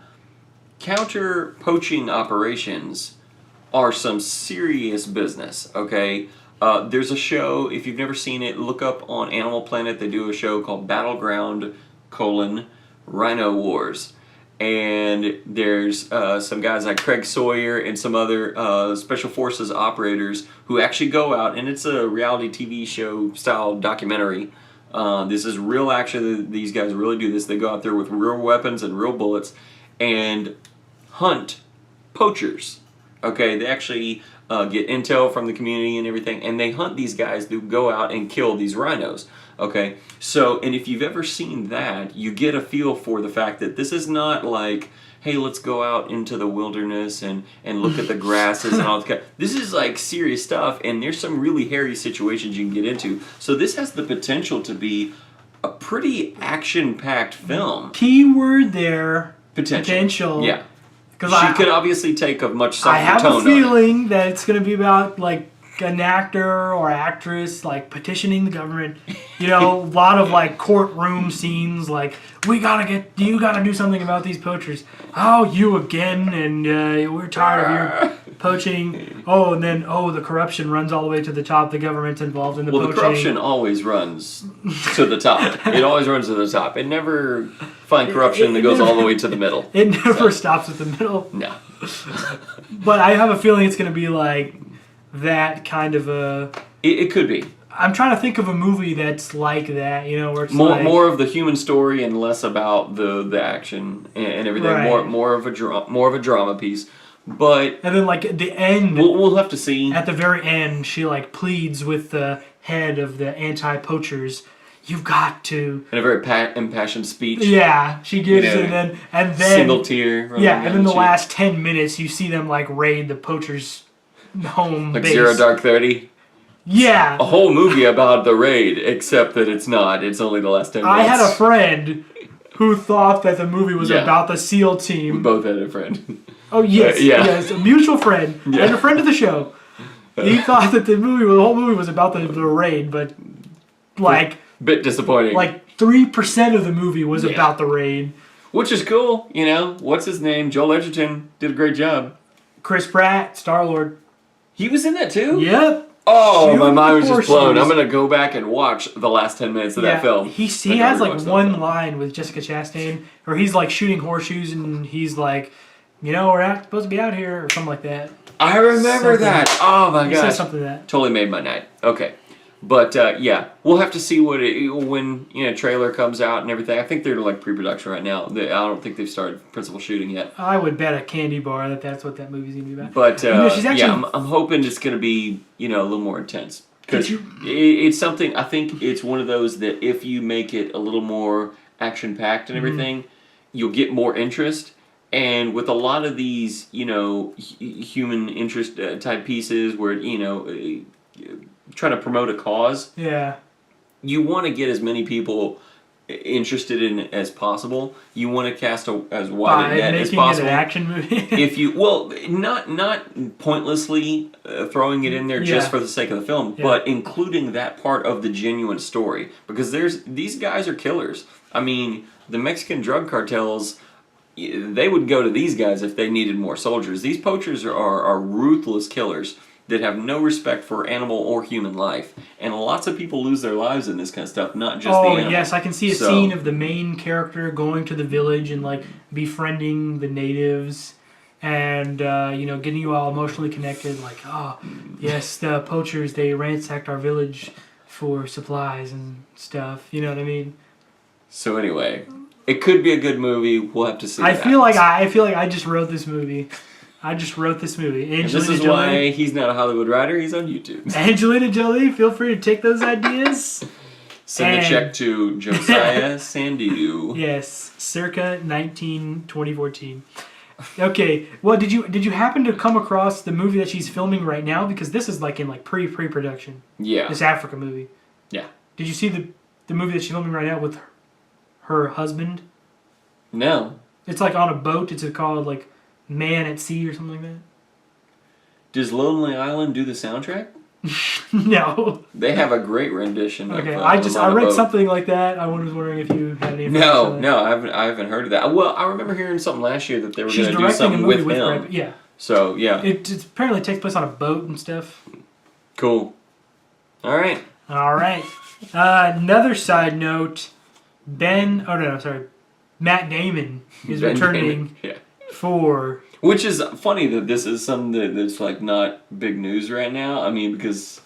Counter poaching operations are some serious business, okay? There's a show, if you've never seen it, look up on Animal Planet. They do a show called Battleground: Rhino Wars. And there's some guys like Craig Sawyer and some other Special Forces operators who actually go out, and it's a reality TV show style documentary. This is real action. These guys really do this. They go out there with real weapons and real bullets and hunt poachers. Okay, they actually get intel from the community and everything, and they hunt these guys who go out and kill these rhinos. Okay, so, and if you've ever seen that, you get a feel for the fact that this is not like, hey, let's go out into the wilderness and look at the grasses and all that. This is like serious stuff, and there's some really hairy situations you can get into. So this has the potential to be a pretty action-packed film. Keyword there. Potential. Yeah. She could obviously take a much softer tone. I have a feeling that it's going to be about like an actor or actress like petitioning the government. A lot of like courtroom scenes. Like you gotta do something about these poachers. Oh, you again? And we're tired of your poaching. Oh, and then the corruption runs all the way to the top. The government's involved in the poaching. Well, the corruption always runs to the top. It always runs to the top. It never finds corruption that goes all the way to the middle. It never stops at the middle. No. But I have a feeling it's going to be like that kind of a... It could be. I'm trying to think of a movie that's like that, where it's more of the human story and less about the action and everything. Right. More of a drama piece. But and then like at the end, we'll have to see. At the very end, she like pleads with the head of the anti-poachers. You've got to. In a very impassioned speech. Yeah, she gives it, and then single tear. Yeah, and then the last 10 minutes, you see them like raid the poachers' home like base. Zero Dark 30. Yeah. A whole movie about the raid, except that it's not. It's only the last 10 minutes. I had a friend who thought that the movie was about the SEAL team. We both had a friend. Oh, yes. Yes, a mutual friend. And a friend of the show. He thought that the whole movie was about the raid, but like... Bit disappointing. Like 3% of the movie was about the raid. Which is cool, What's his name? Joel Edgerton did a great job. Chris Pratt, Star-Lord. He was in that too? Yep. Oh, my mind was just blown. I'm going to go back and watch the last 10 minutes of that film. He has like one line with Jessica Chastain where he's like shooting horseshoes and he's like, we're not supposed to be out here or something like that. I remember that. Oh my gosh. He says something like that. Totally made my night. Okay. But we'll have to see when trailer comes out and everything. I think they're like pre-production right now. I don't think they've started principal shooting yet. I would bet a candy bar that's what that movie's gonna be about. But I'm hoping it's gonna be a little more intense because it's something. I think it's one of those that if you make it a little more action-packed and everything, you'll get more interest. And with a lot of these human interest type pieces where trying to promote a cause. Yeah. You want to get as many people interested in it as possible. You want to cast as wide a net as possible. Making it an action movie. Not pointlessly throwing it in there just for the sake of the film, but including that part of the genuine story because these guys are killers. I mean, the Mexican drug cartels, they would go to these guys if they needed more soldiers. These poachers are ruthless killers that have no respect for animal or human life. And lots of people lose their lives in this kind of stuff, not just the animal. Oh, yes, I can see a scene of the main character going to the village and, like, befriending the natives and, getting you all emotionally connected. Like, oh, yes, the poachers, they ransacked our village for supplies and stuff. You know what I mean? So anyway, it could be a good movie. We'll have to see. I feel like I just wrote this movie. Angelina this is Jolie. Why he's not a Hollywood writer. He's on YouTube. Angelina Jolie, feel free to take those ideas. Send a check to Josiah Sandu. Yes, circa 2014. Okay, well, did you happen to come across the movie that she's filming right now? Because this is like in like pre-production. Yeah. This Africa movie. Yeah. Did you see the movie that she's filming right now with her husband? No. It's like on a boat. It's called like Man at Sea or something like that. Does Lonely Island do the soundtrack? No. They have a great rendition. Okay, I read something like that. I was wondering if you had any. No, I haven't heard of that. Well, I remember hearing something last year that they were going to do something with him. Yeah. So yeah. It apparently takes place on a boat and stuff. Cool. All right. Another side note: Matt Damon is returning. Yeah. Which is funny that this is something that's like not big news right now. I mean, because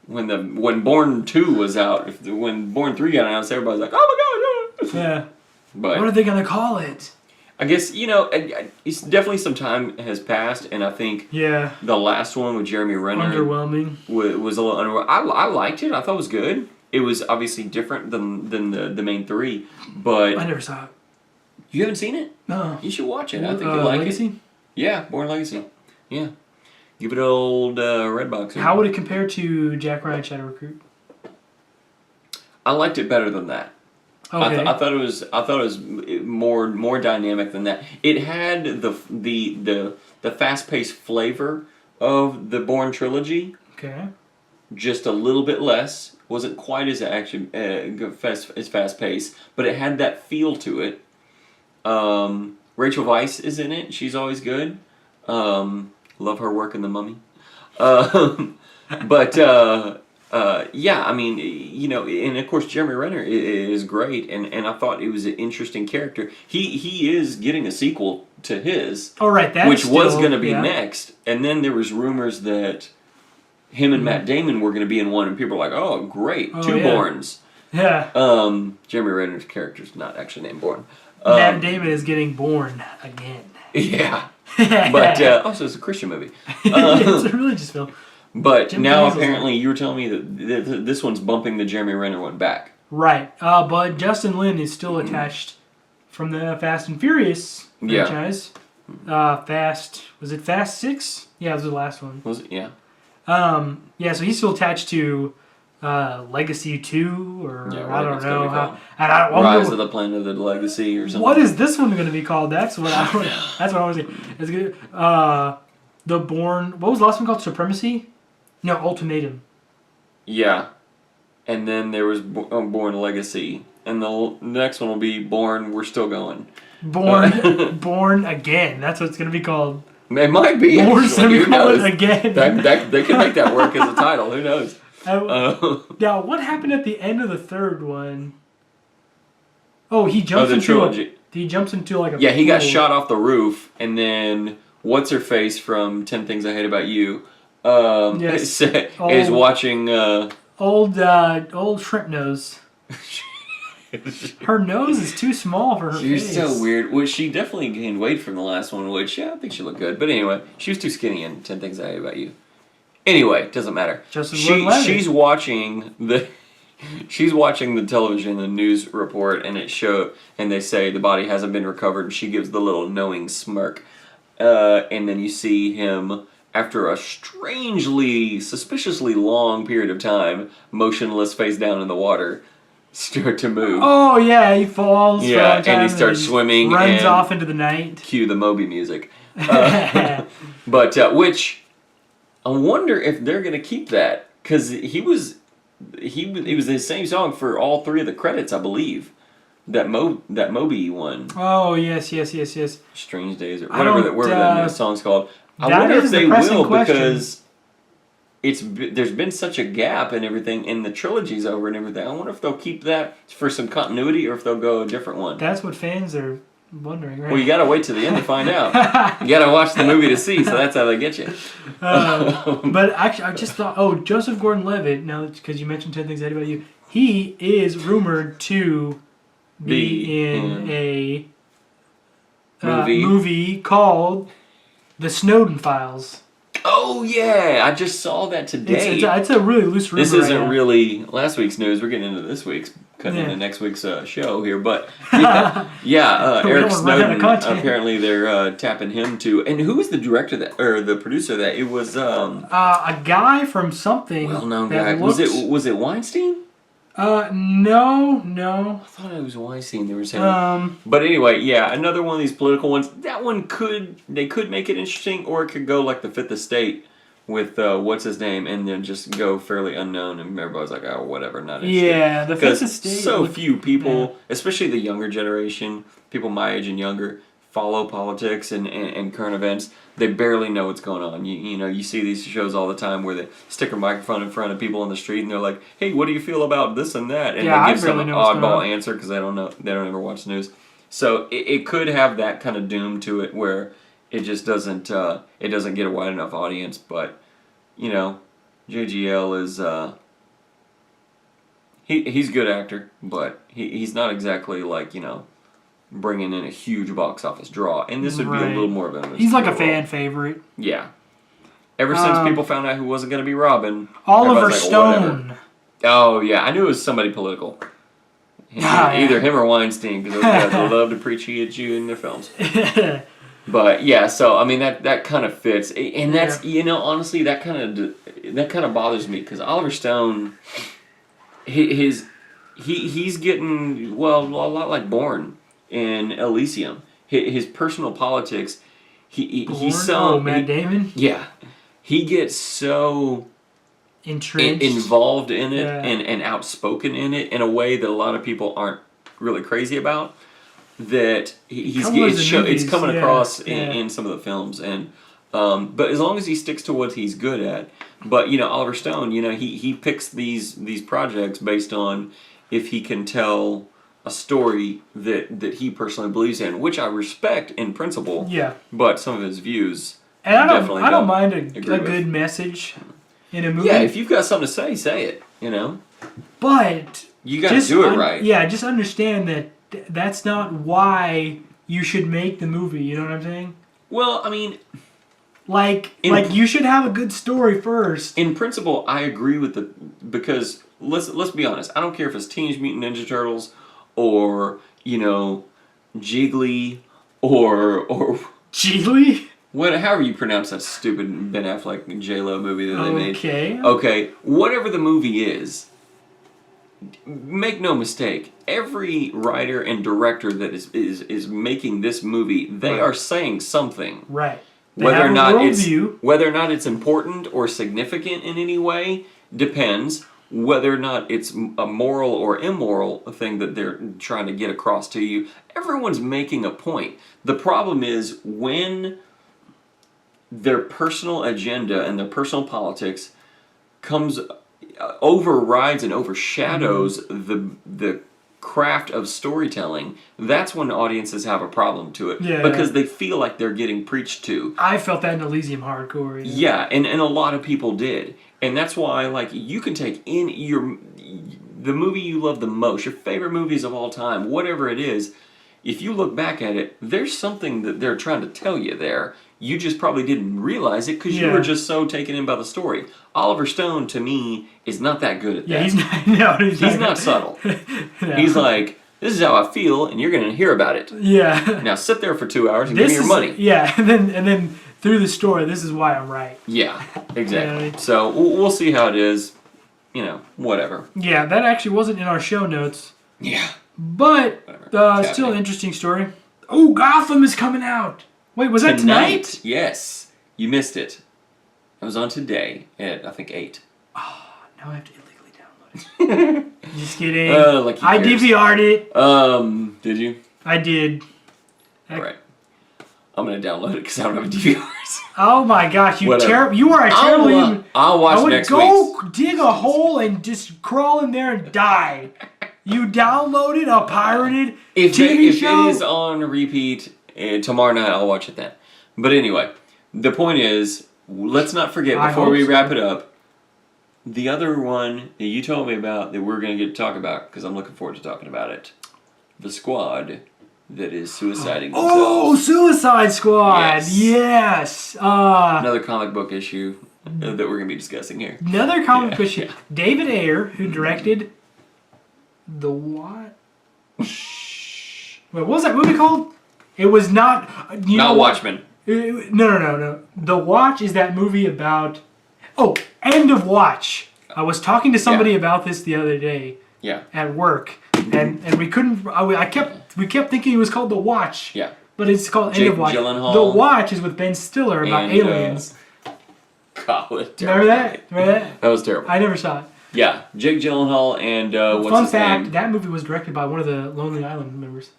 when Bourne 2 was out, when Bourne 3 got announced, everybody's like, "Oh my god!" Yeah. But what are they gonna call it? I guess it's definitely some time has passed, and I think the last one with Jeremy Renner underwhelming was a little underwhelming. I liked it. I thought it was good. It was obviously different than the main three, but I never saw it. You haven't seen it? No. You should watch it. I think you'll like Legacy? it. Yeah, Bourne Legacy. Yeah. Give it an old Redbox. How would it compare to Jack Ryan Shadow Recruit? I liked it better than that. Okay. I thought it was more dynamic than that. It had the fast-paced flavor of the Bourne trilogy. Okay. Just a little bit less. Wasn't quite as fast-paced, but it had that feel to it. Rachel Weisz is in it. She's always good. Love her work in The Mummy. Yeah, I mean, and of course Jeremy Renner is great, and I thought it was an interesting character. He is getting a sequel to his, which was going to be next, and then there was rumors that him and Matt Damon were going to be in one, and people were like, "Oh, great, two Bournes." Yeah. Jeremy Renner's character's not actually named Bourne. Matt Damon is getting born again. Yeah. But also it's a Christian movie. It's a religious film. But now apparently you were telling me that this one's bumping the Jeremy Renner one back. Right. But Justin Lin is still attached from the Fast and Furious franchise. Was it Fast 6? Yeah, it was the last one. Was it? Yeah. Yeah, so he's still attached to Legacy 2 or I don't know. Rise of the Planet of the Legacy or something. What is this one going to be called? That's what I was saying. It's good. The Bourne. What was the last one called? Supremacy? No, Ultimatum. Yeah. And then there was Bourne Legacy. And the next one will be Bourne We're Still Going. Bourne Again. That's what it's going to be called. It might be. Or semicolon again. They can make that work as a title. Who knows? Now, what happened at the end of the third one? Oh, he jumps into trilogy. He jumps into like a he got shot off the roof, and then what's her face from 10 Things I Hate About You is watching old shrimp nose. Her nose is too small for her face. She's so weird. Well, she definitely gained weight from the last one, which I think she looked good. But anyway, she was too skinny in 10 Things I Hate About You. Anyway, doesn't matter. She's watching the television, the news report, and and they say the body hasn't been recovered, and she gives the little knowing smirk. And then you see him, after a suspiciously long period of time, motionless face down in the water, start to move. Oh, yeah, he falls. Yeah, and he starts swimming. Runs off into the night. Cue the Moby music. But, which, I wonder if they're going to keep that, because it was the same song for all three of the credits, I believe. That Moby one. Oh, yes. Strange Days, or whatever that song's called. I wonder if they will, because there's been such a gap and everything, and the trilogy's over and everything. I wonder if they'll keep that for some continuity, or if they'll go a different one. That's what fans are wondering, right? Well, you gotta wait till the end to find out. You gotta watch the movie to see, so that's how they get you. But actually, I just thought, Joseph Gordon-Levitt, now because you mentioned 10 Things I Hate About You, he is rumored to be in a movie called The Snowden Files. Oh, yeah. I just saw that today. It's a really loose rumor. This isn't really last week's news. We're getting into this week's, cutting into next week's show here. But, Eric Snowden, apparently they're tapping him too. And who was the director or the producer of that? It was... a guy from something. Well-known guy. Was it Weinstein? No. I thought it was Weinstein they were saying. But anyway, yeah, another one of these political ones. That one they could make it interesting, or it could go like the Fifth Estate with what's his name, and then just go fairly unknown, and everybody's like, oh, whatever, not interested. Yeah, the Fifth Estate. So few people, especially the younger generation, people my age and younger, follow politics and current events. They barely know what's going on. You see these shows all the time where they stick a microphone in front of people on the street and they're like, "Hey, what do you feel about this and that?" And they give some oddball answer because they don't know. They don't ever watch the news. So it could have that kind of doom to it where it just doesn't get a wide enough audience. But JGL is he's a good actor, but he's not exactly like bringing in a huge box office draw, and this would be a little more of a... He's like a fan favorite. Yeah. Ever since people found out who wasn't going to be Robin... Oliver Stone. Oh, yeah. I knew it was somebody political. Either him or Weinstein, because those guys love to preach at you in their films. But, yeah, so, I mean, that kind of fits. And that's, honestly, that kind of bothers me, because Oliver Stone, he's getting, a lot like Bourne in Elysium. His personal politics, he's so... Matt Damon? Yeah. He gets so... entrenched, involved in it, and outspoken in it in a way that a lot of people aren't really crazy about, that it's coming across in some of the films. And but as long as he sticks to what he's good at. But Oliver Stone, he picks these projects based on if he can tell a story that he personally believes in, which I respect in principle. Yeah. But some of his views, and I don't mind a good message in a movie. Yeah, if you've got something to say it. But you got to do it right. Yeah, just understand that that's not why you should make the movie. You know what I'm saying? Well, I mean, you should have a good story first. In principle, I agree with because let's be honest. I don't care if it's Teenage Mutant Ninja Turtles or Jiggly or Jiggly. However you pronounce that stupid Ben Affleck and J-Lo movie that they made. Okay, whatever the movie is, make no mistake, every writer and director that is making this movie, they are saying something. Right. Whether or not it's important or significant in any way depends. Whether or not it's a moral or immoral thing that they're trying to get across to you, everyone's making a point. The problem is when their personal agenda and their personal politics overrides and overshadows the craft of storytelling, that's when audiences have a problem to it. Yeah. Because they feel like they're getting preached to. I felt that in Elysium Hardcore. Yeah, and a lot of people did. And that's why, like, you can take the movie you love the most, your favorite movies of all time, whatever it is, if you look back at it, there's something that they're trying to tell you there. You just probably didn't realize it because you were just so taken in by the story. Oliver Stone, to me, is not that good at that. Yeah, he's not subtle. No. He's like, this is how I feel, and you're going to hear about it. Yeah. Now sit there for 2 hours and give me your money. Yeah, and then through the story, this is why I'm right. Yeah, exactly. So we'll see how it is. Whatever. Yeah, that actually wasn't in our show notes. Yeah. But still an interesting story. Oh, Gotham is coming out. Wait, was that tonight? Yes. You missed it. It was on today at, I think, 8. Oh, now I have to illegally download it. Just kidding. I DVR'd it. Did you? I did. All right. I'm going to download it because I don't have DVRs. Oh my gosh, you are a terrible... I'll watch next week. Go dig a hole and just crawl in there and die. You downloaded a pirated TV show? If it is on repeat, tomorrow night I'll watch it then. But anyway, the point is, let's not forget, before we wrap it up, the other one that you told me about that we're going to get to talk about, because I'm looking forward to talking about it, the squad that is suiciding themselves. Oh, Suicide Squad! Yes! Another comic book issue that we're going to be discussing here. Another comic book issue. David Ayer, who directed The what? Wait, what was that movie called? It was not... Not Watchmen. No. The Watch is that movie about... Oh, End of Watch. I was talking to somebody about this the other day. Yeah. At work, and we couldn't. We kept thinking it was called The Watch. Yeah. But it's called End of Watch. Gyllenhaal. The Watch is with Ben Stiller about aliens. God, remember that? That was terrible. I never saw it. Yeah, Jake Gyllenhaal and what's Fun his fact: name? that movie was directed by one of the Lonely Island members.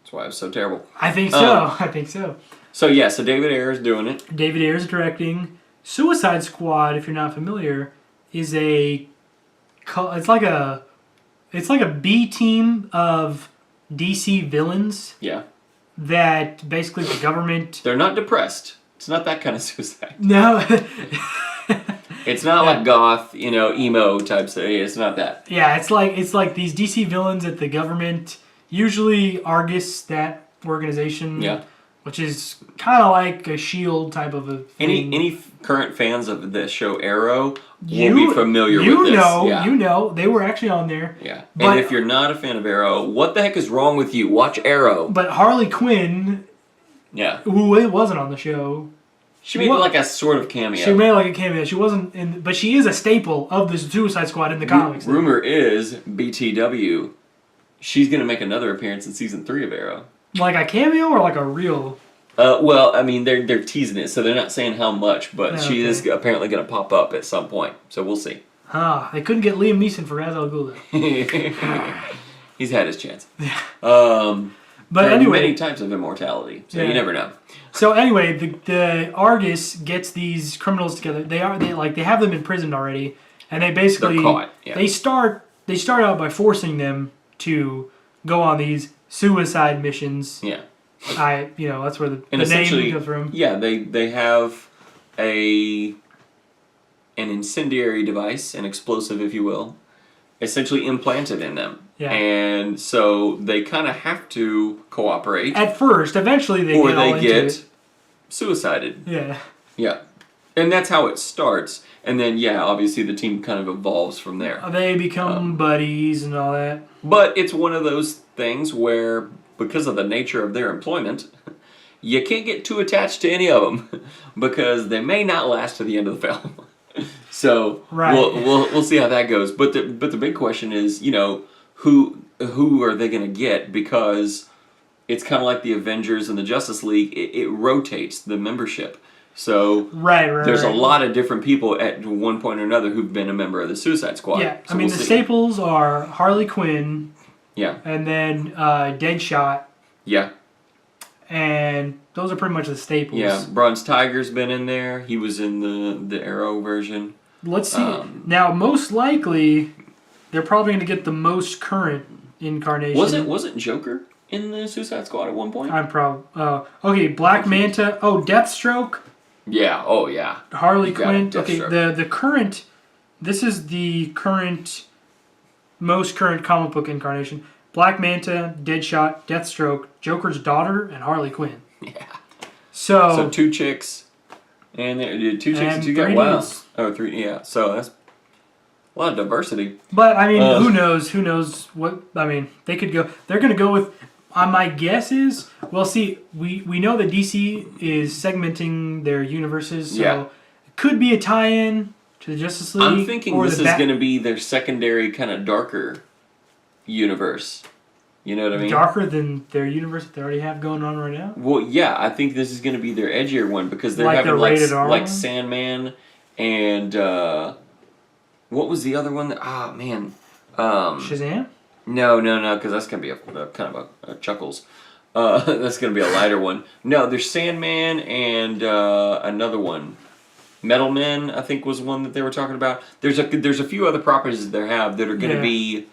That's why it was so terrible. I think so. So David Ayer is doing it. David Ayer is directing. Suicide Squad, if you're not familiar, is it's like a B team of DC villains. Yeah. That basically the government... They're not depressed. It's not that kind of suicide. No. It's not like goth, emo type stuff. It's not that. Yeah, it's like these DC villains that the government, usually Argus, that organization, which is kind of like a S.H.I.E.L.D. type of a thing. Any current fans of the show Arrow will be familiar with this. You know, they were actually on there. Yeah, and if you're not a fan of Arrow, what the heck is wrong with you? Watch Arrow. But Harley Quinn, who wasn't on the show, she made like a sort of cameo. She made like a cameo. She wasn't in, but she is a staple of the Suicide Squad in the comics. Rumor is BTW, she's gonna make another appearance in season 3 of Arrow. Like a cameo or like a real? Well, I mean, they're teasing it, so they're not saying how much, but she is apparently going to pop up at some point, so we'll see. They couldn't get Liam Neeson for Ra's al Ghul. He's had his chance. But anyway, many types of immortality, so you never know. So anyway, the Argus gets these criminals together. They have them imprisoned already, and they basically they're caught. Yeah. They start out by forcing them to go on these suicide missions. Yeah. That's where the name comes from. Yeah, they have an incendiary device, an explosive, if you will, essentially implanted in them. Yeah. And so they kind of have to cooperate. At first, eventually they get suicided. Yeah. Yeah. And that's how it starts. And then, obviously the team kind of evolves from there. They become buddies and all that. But it's one of those things where, because of the nature of their employment, you can't get too attached to any of them because they may not last to the end of the film. So we'll see how that goes. But the big question is, who are they going to get? Because it's kind of like the Avengers and the Justice League. It rotates the membership. So there's a lot of different people at one point or another who've been a member of the Suicide Squad. Yeah, so the staples are Harley Quinn. Yeah. And then Deadshot. Yeah. and those are pretty much the staples. Yeah, Bronze Tiger's been in there. He was in the Arrow version. Let's see. Now, most likely, they're probably going to get the most current incarnation. Wasn't Joker in the Suicide Squad at one point? I'm probably... okay, Black Manta. Oh, Deathstroke. Yeah. Oh, yeah. Harley Quinn. Okay, the current... This is the most current comic book incarnation. Black Manta, Deadshot, Deathstroke, Joker's daughter, and Harley Quinn. Yeah. So 2 chicks. And 2 chicks and 2 guys. Wow. Oh, 3. Yeah. So that's a lot of diversity. But, I mean, who knows? Who knows what... I mean, they could go... They're going to go with... my guess is... Well, see, we know that DC is segmenting their universes, so it could be a tie-in to the Justice League. I'm thinking this is going to be their secondary kind of darker universe. You know what I mean? Darker than their universe that they already have going on right now? Well, yeah, I think this is going to be their edgier one because they're like having like Sandman and what was the other one? Shazam? No, because that's going to be a kind of a chuckles. That's going to be a lighter one. No, there's Sandman and another one. Metal Men, I think, was one that they were talking about. There's a few other properties that they have that are going to be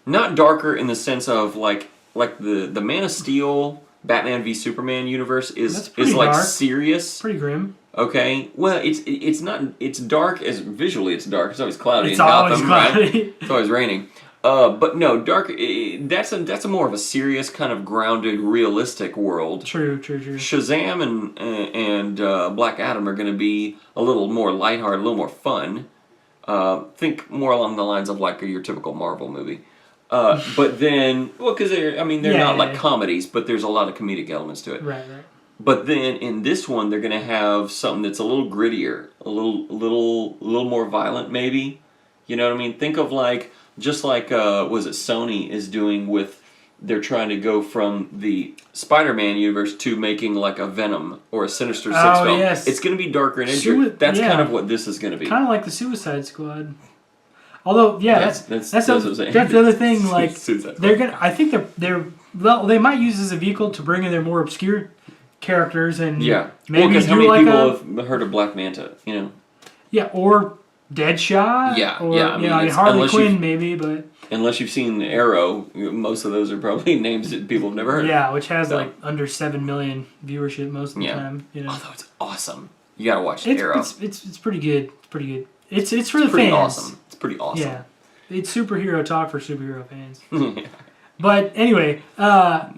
not darker in the sense of like the Man of Steel, Batman v Superman universe is like dark. Serious, pretty grim. Okay, well it's not, it's dark as visually it's dark. It's always cloudy in Gotham, cloudy. Right? It's always raining. But no, dark. That's a more of a serious kind of grounded, realistic world. True. Shazam and Black Adam are going to be a little more lighthearted, a little more fun. Think more along the lines of like your typical Marvel movie. But then, well, because they're not like comedies, but there's a lot of comedic elements to it. Right. But then in this one, they're going to have something that's a little grittier, a little more violent, maybe. You know what I mean? Think of just like Sony is doing with, they're trying to go from the Spider-Man universe to making like a Venom or a Sinister Six film. Yes. It's going to be darker and edgier. That's kind of what this is going to be. Kind of like the Suicide Squad. Although, that's the other thing. Like they're gonna, I think they might use this as a vehicle to bring in their more obscure characters and maybe because how many people have heard of Black Manta? You know. Yeah, or Deadshot. I Harley Quinn maybe, but unless you've seen Arrow, most of those are probably names that people have never heard of. Yeah, which has like under 7 million viewership most of the time. You know. Although it's awesome, you gotta watch Arrow. It's pretty good. It's pretty good. It's for the pretty fans. Awesome. It's pretty awesome. Yeah, it's superhero talk for superhero fans. But anyway, oh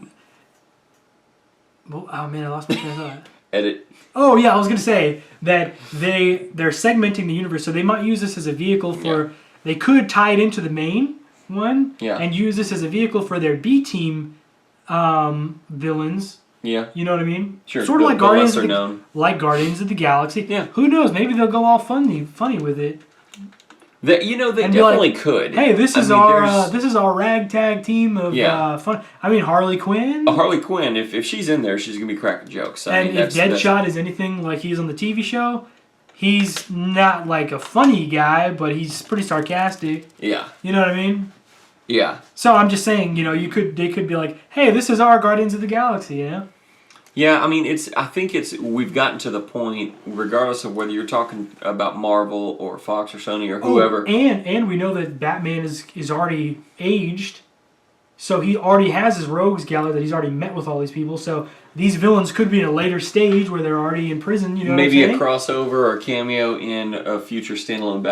man, I lost my train of thought. Edit. Oh yeah, I was gonna say that they're segmenting the universe, so they might use this as a vehicle for. They could tie it into the main one, and use this as a vehicle for their B team villains. Yeah, you know what I mean. Sure. Sort of like Guardians of the Galaxy. Yeah. Who knows? Maybe they'll go all funny with it. They definitely could. Hey, this is our ragtag team of fun. I mean, Harley Quinn. Harley Quinn, if she's in there, she's gonna be cracking jokes. If Deadshot is anything like he's on the TV show, he's not like a funny guy, but he's pretty sarcastic. Yeah. You know what I mean? Yeah. So I'm just saying, they could be like, hey, this is our Guardians of the Galaxy, you know? Yeah, I mean, we've gotten to the point, regardless of whether you're talking about Marvel or Fox or Sony or whoever. And we know that Batman is already aged, so he already has his rogues gallery that he's already met with all these people. So these villains could be in a later stage where they're already in prison. You know, maybe a crossover or cameo in a future standalone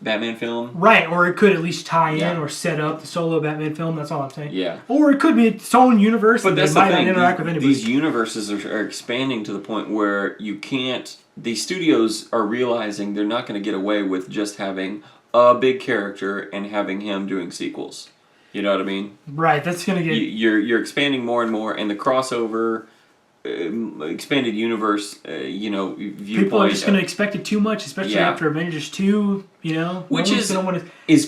Batman film. Right, or it could at least tie in or set up the solo Batman film. That's all I'm saying. Yeah. Or it could be its own universe. But that's the thing. Not interact with anybody. These universes are expanding to the point where you can't. These studios are realizing they're not going to get away with just having a big character and having him doing sequels. You know what I mean? Right. That's going to get. You're expanding more and more, and the crossover. Expanded universe, viewpoint. People are just going to expect it too much, especially after Avengers 2, Which is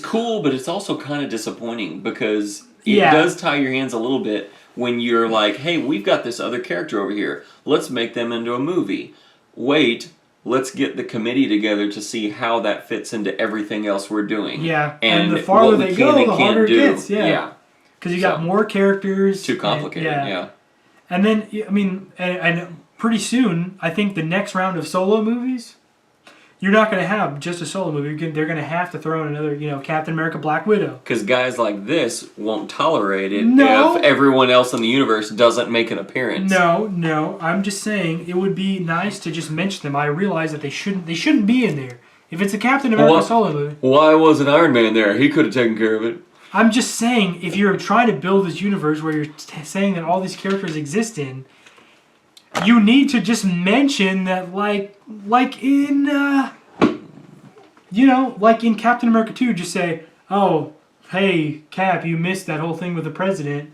cool, but it's also kind of disappointing because it does tie your hands a little bit when you're like, hey, we've got this other character over here. Let's make them into a movie. Wait, let's get the committee together to see how that fits into everything else we're doing. Yeah, and the farther they go, the harder it gets. Yeah. Because you got more characters. Too complicated, yeah. And then, I mean, and pretty soon, I think the next round of solo movies, you're not going to have just a solo movie. They're going to have to throw in another, Captain America, Black Widow. Because guys like this won't tolerate it if everyone else in the universe doesn't make an appearance. No. I'm just saying it would be nice to just mention them. I realize that they shouldn't be in there. If it's a Captain America solo movie. Why wasn't Iron Man there? He could have taken care of it. I'm just saying, if you're trying to build this universe where you're saying that all these characters exist in, you need to just mention that, like in Captain America 2, just say, oh, hey, Cap, you missed that whole thing with the president.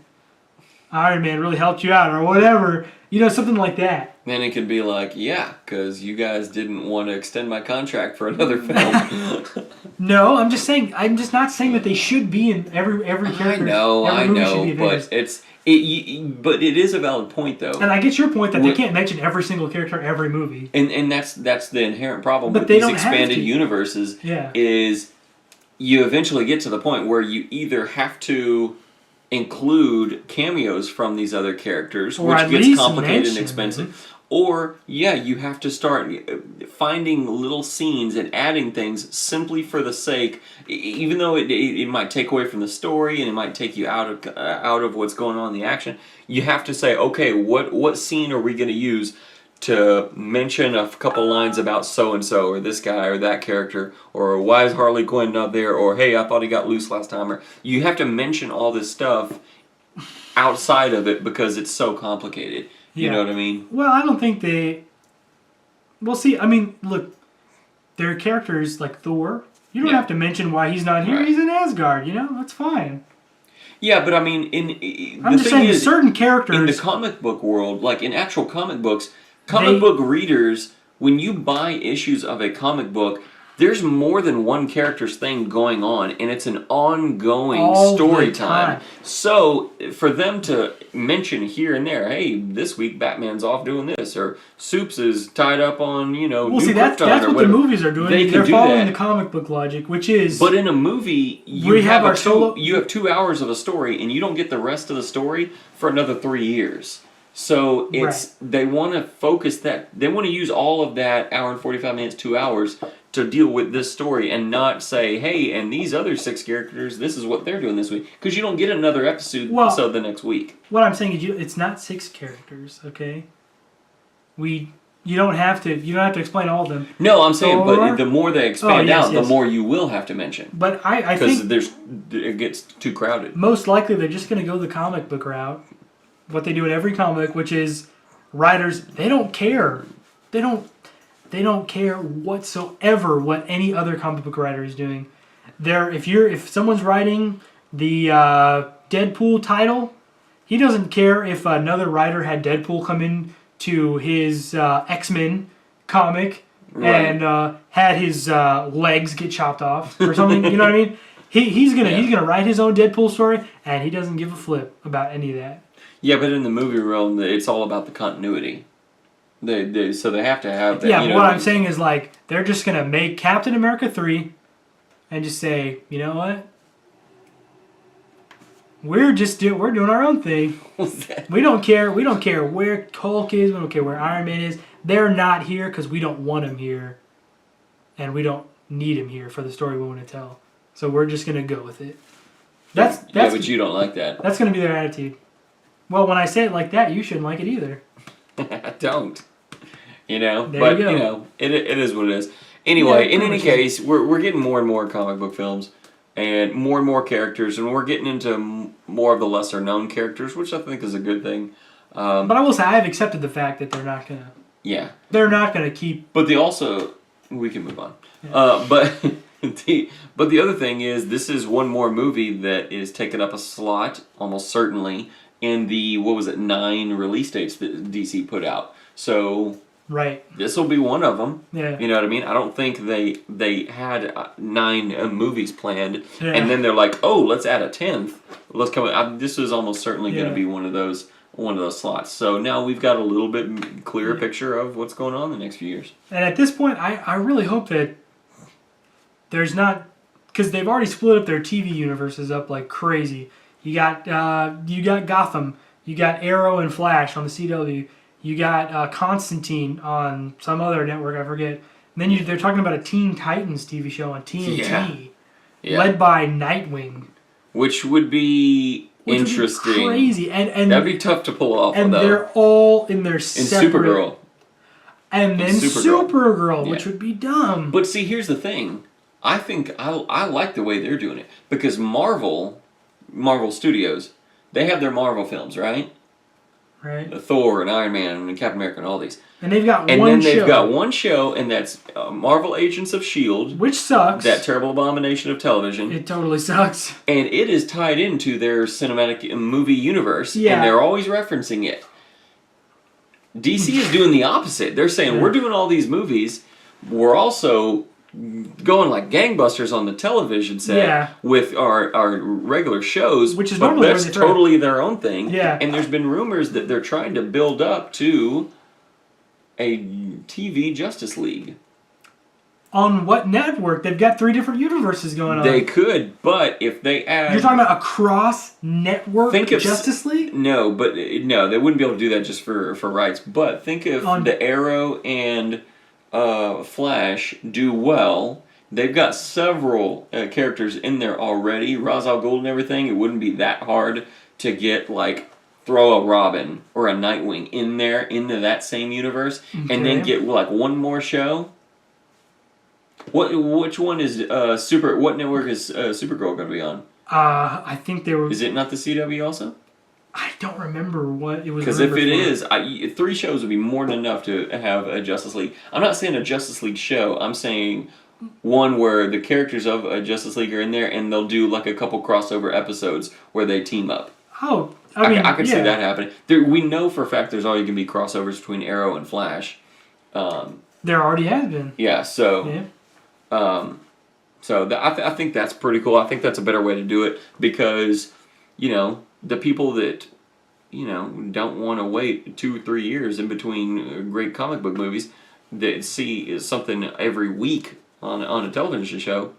Iron Man really helped you out, or whatever. Something like that. Then it could be like, yeah, because you guys didn't want to extend my contract for another film. No, I'm just not saying that they should be in every character. I know, but but it is a valid point, though. And I get your point that they can't mention every single character every movie. And that's the inherent problem with these expanded universes. Yeah. Is you eventually get to the point where you either have to include cameos from these other characters, which gets complicated and expensive. Or, you have to start finding little scenes and adding things simply for the sake, even though it might take away from the story and it might take you out of what's going on in the action. You have to say, okay, what scene are we going to use to mention a couple lines about so-and-so, or this guy, or that character, or why is Harley Quinn not there, or hey, I thought he got loose last time. Or you have to mention all this stuff outside of it because it's so complicated. You know what I mean? Well, I don't think they... Well, see, I mean, look, there are characters like Thor. You don't have to mention why he's not here. Right. He's in Asgard, that's fine. Yeah, but I mean, I'm just saying certain characters... In the comic book world, like in actual comic books, comic book readers, when you buy issues of a comic book, there's more than one character's thing going on, and it's an ongoing story time. So, for them to mention here and there, hey, this week Batman's off doing this, or Soups is tied up on, Well, see, that's what the movies are doing. They're following the comic book logic, which is... But in a movie, you have 2 hours of a story, and you don't get the rest of the story for another 3 years. So they want to focus that, they want to use all of that hour and 45 minutes, 2 hours to deal with this story and not say, hey, and these other 6 characters, this is what they're doing this week. Because you don't get another episode the next week. What I'm saying is it's not 6 characters, okay? You don't have to explain all of them. No, I'm saying, but the more they expand out, the more you will have to mention. But I think... Because it gets too crowded. Most likely they're just going to go the comic book route. What they do in every comic, which is writers, they don't care. They don't care whatsoever what any other comic book writer is doing. If someone's writing the Deadpool title, he doesn't care if another writer had Deadpool come in to his X-Men comic and had his legs get chopped off or something. You know what I mean? He's gonna write his own Deadpool story, and he doesn't give a flip about any of that. Yeah, but in the movie realm, it's all about the continuity. So they have to have that. Yeah, but what I'm saying is, like, they're just going to make Captain America 3 and just say, you know what? We're doing our own thing. We don't care. We don't care where Hulk is. We don't care where Iron Man is. They're not here because we don't want him here. And we don't need him here for the story we want to tell. So we're just going to go with it. That's but you don't like that. That's going to be their attitude. Well, when I say it like that, you shouldn't like it either. I don't. There but, you go. It is what it is. Anyway, in any case, we're getting more and more comic book films and more characters, and we're getting into more of the lesser-known characters, which I think is a good thing. But I will say, I've accepted the fact that they're not going to... Yeah. They're not going to keep... But we can move on. Yeah. But the other thing is, this is one more movie that is taking up a slot, almost certainly, in the, 9 release dates that DC put out. So this will be one of them. Yeah. You know what I mean? I don't think they had 9 movies planned, and then they're like, oh, let's add a 10th. Let's come. This is almost certainly going to be one of those slots. So now we've got a little bit clearer picture of what's going on in the next few years. And at this point, I really hope that there's not, because they've already split up their TV universes up like crazy. You got Gotham, You got Arrow and Flash on the CW. You got Constantine on some other network, I forget. And then they're talking about a Teen Titans TV show on TNT, led by Nightwing. Which would be interesting. Would be crazy. And that'd be tough to pull off, and though. They're all in their separate... Supergirl. And then Supergirl, which would be dumb. But see, here's the thing. I think I like the way they're doing it. Because Marvel Studios, they have their Marvel films, right? Right. Thor and Iron Man and Captain America and all these. And they've got one show. And then they've got one show, and that's Marvel Agents of S.H.I.E.L.D. Which sucks. That terrible abomination of television. It totally sucks. And it is tied into their cinematic movie universe. Yeah. And they're always referencing it. DC is doing the opposite. They're saying, we're doing all these movies. We're also going like gangbusters on the television set with our regular shows, which is normally that's totally their own thing. Yeah. And there's been rumors that they're trying to build up to a TV Justice League. On what network? They've got 3 different universes going on. They could, but if they add... You're talking about a cross-network Justice League? No, but no, they wouldn't be able to do that just for rights. But think if the Arrow and Flash do well. They've got several characters in there already. Ra's al Ghul and everything. It wouldn't be that hard to get, like, throw a Robin or a Nightwing in there, into that same universe, and then get, like, one more show. Which one is what network is Supergirl going to be on? I think they were... Is it not the CW also? I don't remember what it was. Because if it is, 3 shows would be more than enough to have a Justice League. I'm not saying a Justice League show. I'm saying one where the characters of a Justice League are in there, and they'll do like a couple crossover episodes where they team up. Oh, I could see that happening. We know for a fact there's already going to be crossovers between Arrow and Flash. There already has been. Yeah. So. Yeah. I think that's pretty cool. I think that's a better way to do it because, the people that, don't want to wait 2 or 3 years in between great comic book movies that see something every week on a television show,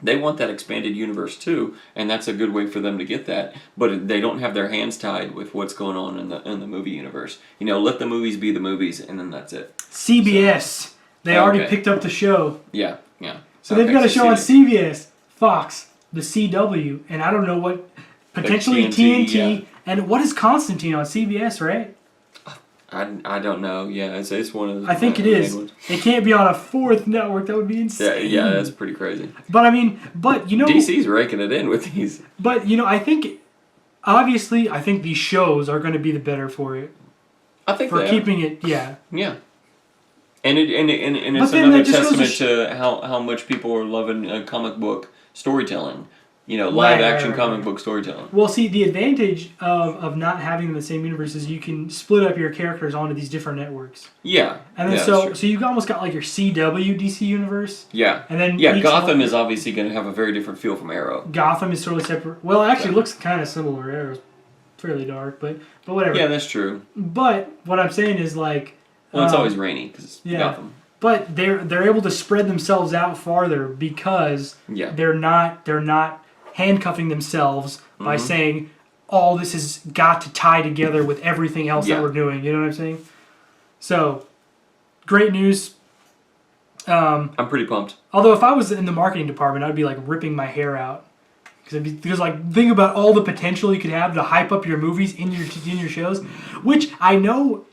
they want that expanded universe too, and that's a good way for them to get that. But they don't have their hands tied with what's going on in the movie universe. Let the movies be the movies, and then that's it. CBS. They already picked up the show. Yeah. So they've got a show on CBS, Fox, the CW, and I don't know what, potentially TNT, and what is Constantine on CBS, right? I don't know. Yeah, it's one of the... I think it is. It can't be on a 4th network. That would be insane. Yeah, that's pretty crazy. But DC's raking it in with these. But, I think, obviously, these shows are going to be the better for it. I think for keeping it, yeah. Yeah. And it's another testament to how much people are loving comic book storytelling. Live action comic book storytelling. Well, see, the advantage of not having them in the same universe is you can split up your characters onto these different networks. Yeah. And then so you've almost got like your CW DC universe. Yeah. And then Gotham is obviously going to have a very different feel from Arrow. Gotham is totally separate. Well, it actually looks kind of similar. Arrow's fairly dark, but whatever. Yeah, that's true. But what I'm saying is like... Well, it's always rainy because it's Gotham. But they're able to spread themselves out farther because they're not handcuffing themselves by saying all this has got to tie together with everything else that we're doing. You know what I'm saying? So, great news. I'm pretty pumped. Although if I was in the marketing department, I'd be like ripping my hair out because like think about all the potential you could have to hype up your movies in your shows, which I know.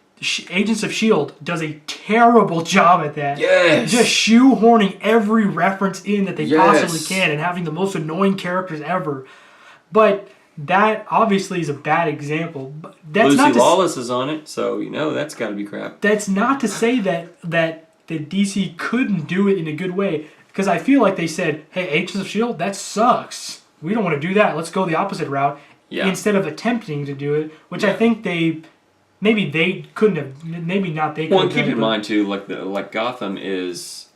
Agents of S.H.I.E.L.D. does a terrible job at that. Yes. Just shoehorning every reference in that they possibly can and having the most annoying characters ever. But that obviously is a bad example. That's Lucy Lawless is on it, so that's got to be crap. That's not to say that DC couldn't do it in a good way. Because I feel like they said, hey, Agents of S.H.I.E.L.D., that sucks. We don't want to do that. Let's go the opposite route. Yeah. Instead of attempting to do it, which I think they... Maybe they couldn't have. Maybe not. They couldn't. Well, keep in mind too, like Gotham is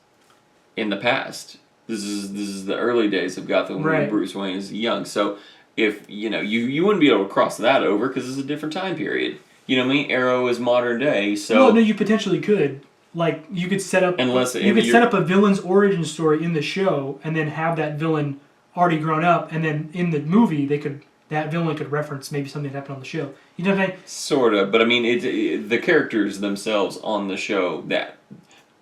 in the past. This is the early days of Gotham when Bruce Wayne is young. So if you wouldn't be able to cross that over because it's a different time period. You know what I mean? Arrow is modern day. So well, no, you potentially could. Like you could set up. Set up a villain's origin story in the show, and then have that villain already grown up, and then in the movie they could that villain could reference maybe something that happened on the show. You know what I'm saying? Sort of, but I mean, the characters themselves on the show that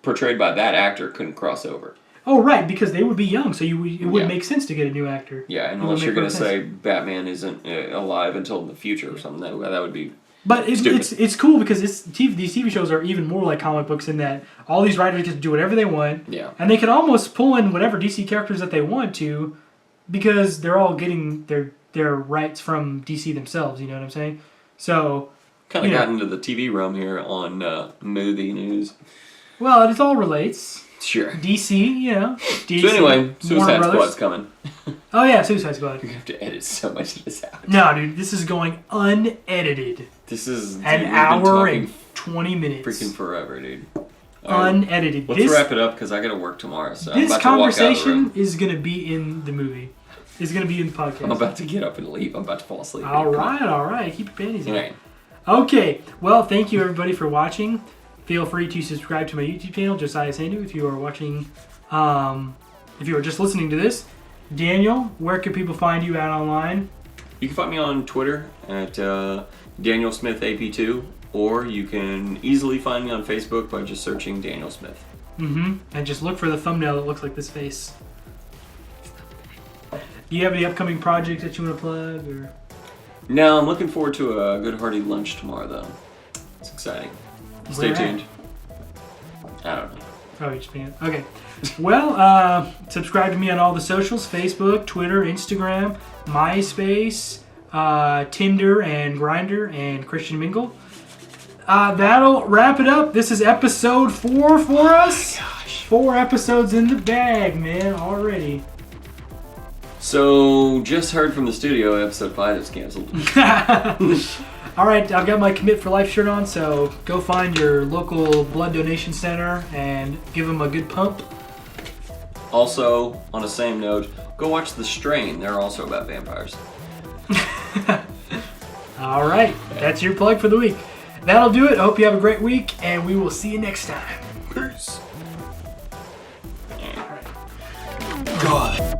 portrayed by that actor couldn't cross over. Oh, right, because they would be young, so it would make sense to get a new actor. Yeah, unless you're going to say Batman isn't alive until the future or something, that would be. But it's cool because these TV shows are even more like comic books in that all these writers get to do whatever they want. Yeah. And they can almost pull in whatever DC characters that they want to, because they're all getting their rights from DC themselves. You know what I'm saying? So kind of got into the TV realm here on movie news. Well, it all relates. Sure. DC, you know. DC, so anyway, Suicide Squad's coming. Oh yeah, Suicide Squad. You have to edit so much of this out. No, dude, this is going unedited. This is an hour and 20 minutes. Freaking forever, dude. Unedited. Let's wrap it up because I got to work tomorrow. So this conversation is going to be in the movie. It's going to be in the podcast. I'm about to get up and leave. I'm about to fall asleep. All right. Keep your panties on. Right. Okay. Well, thank you everybody for watching. Feel free to subscribe to my YouTube channel, Josiah Sandu, if you are watching. If you are just listening to this. Daniel, where can people find you out online? You can find me on Twitter at Daniel Smith AP2, or you can easily find me on Facebook by just searching Daniel Smith. And just look for the thumbnail that looks like this face. Do you have any upcoming projects that you want to plug? Or? No, I'm looking forward to a good hearty lunch tomorrow, though. It's exciting. Stay tuned. I don't know. Oh, you're just being... Okay. Well, subscribe to me on all the socials: Facebook, Twitter, Instagram, MySpace, Tinder, and Grindr, and Christian Mingle. That'll wrap it up. This is episode 4 for us. Oh my gosh. 4 episodes in the bag, man, already. So, just heard from the studio, episode 5 is canceled. All right, I've got my Commit for Life shirt on, so go find your local blood donation center and give them a good pump. Also, on the same note, go watch The Strain. They're also about vampires. All right, that's your plug for the week. That'll do it. I hope you have a great week, and we will see you next time. Peace. God.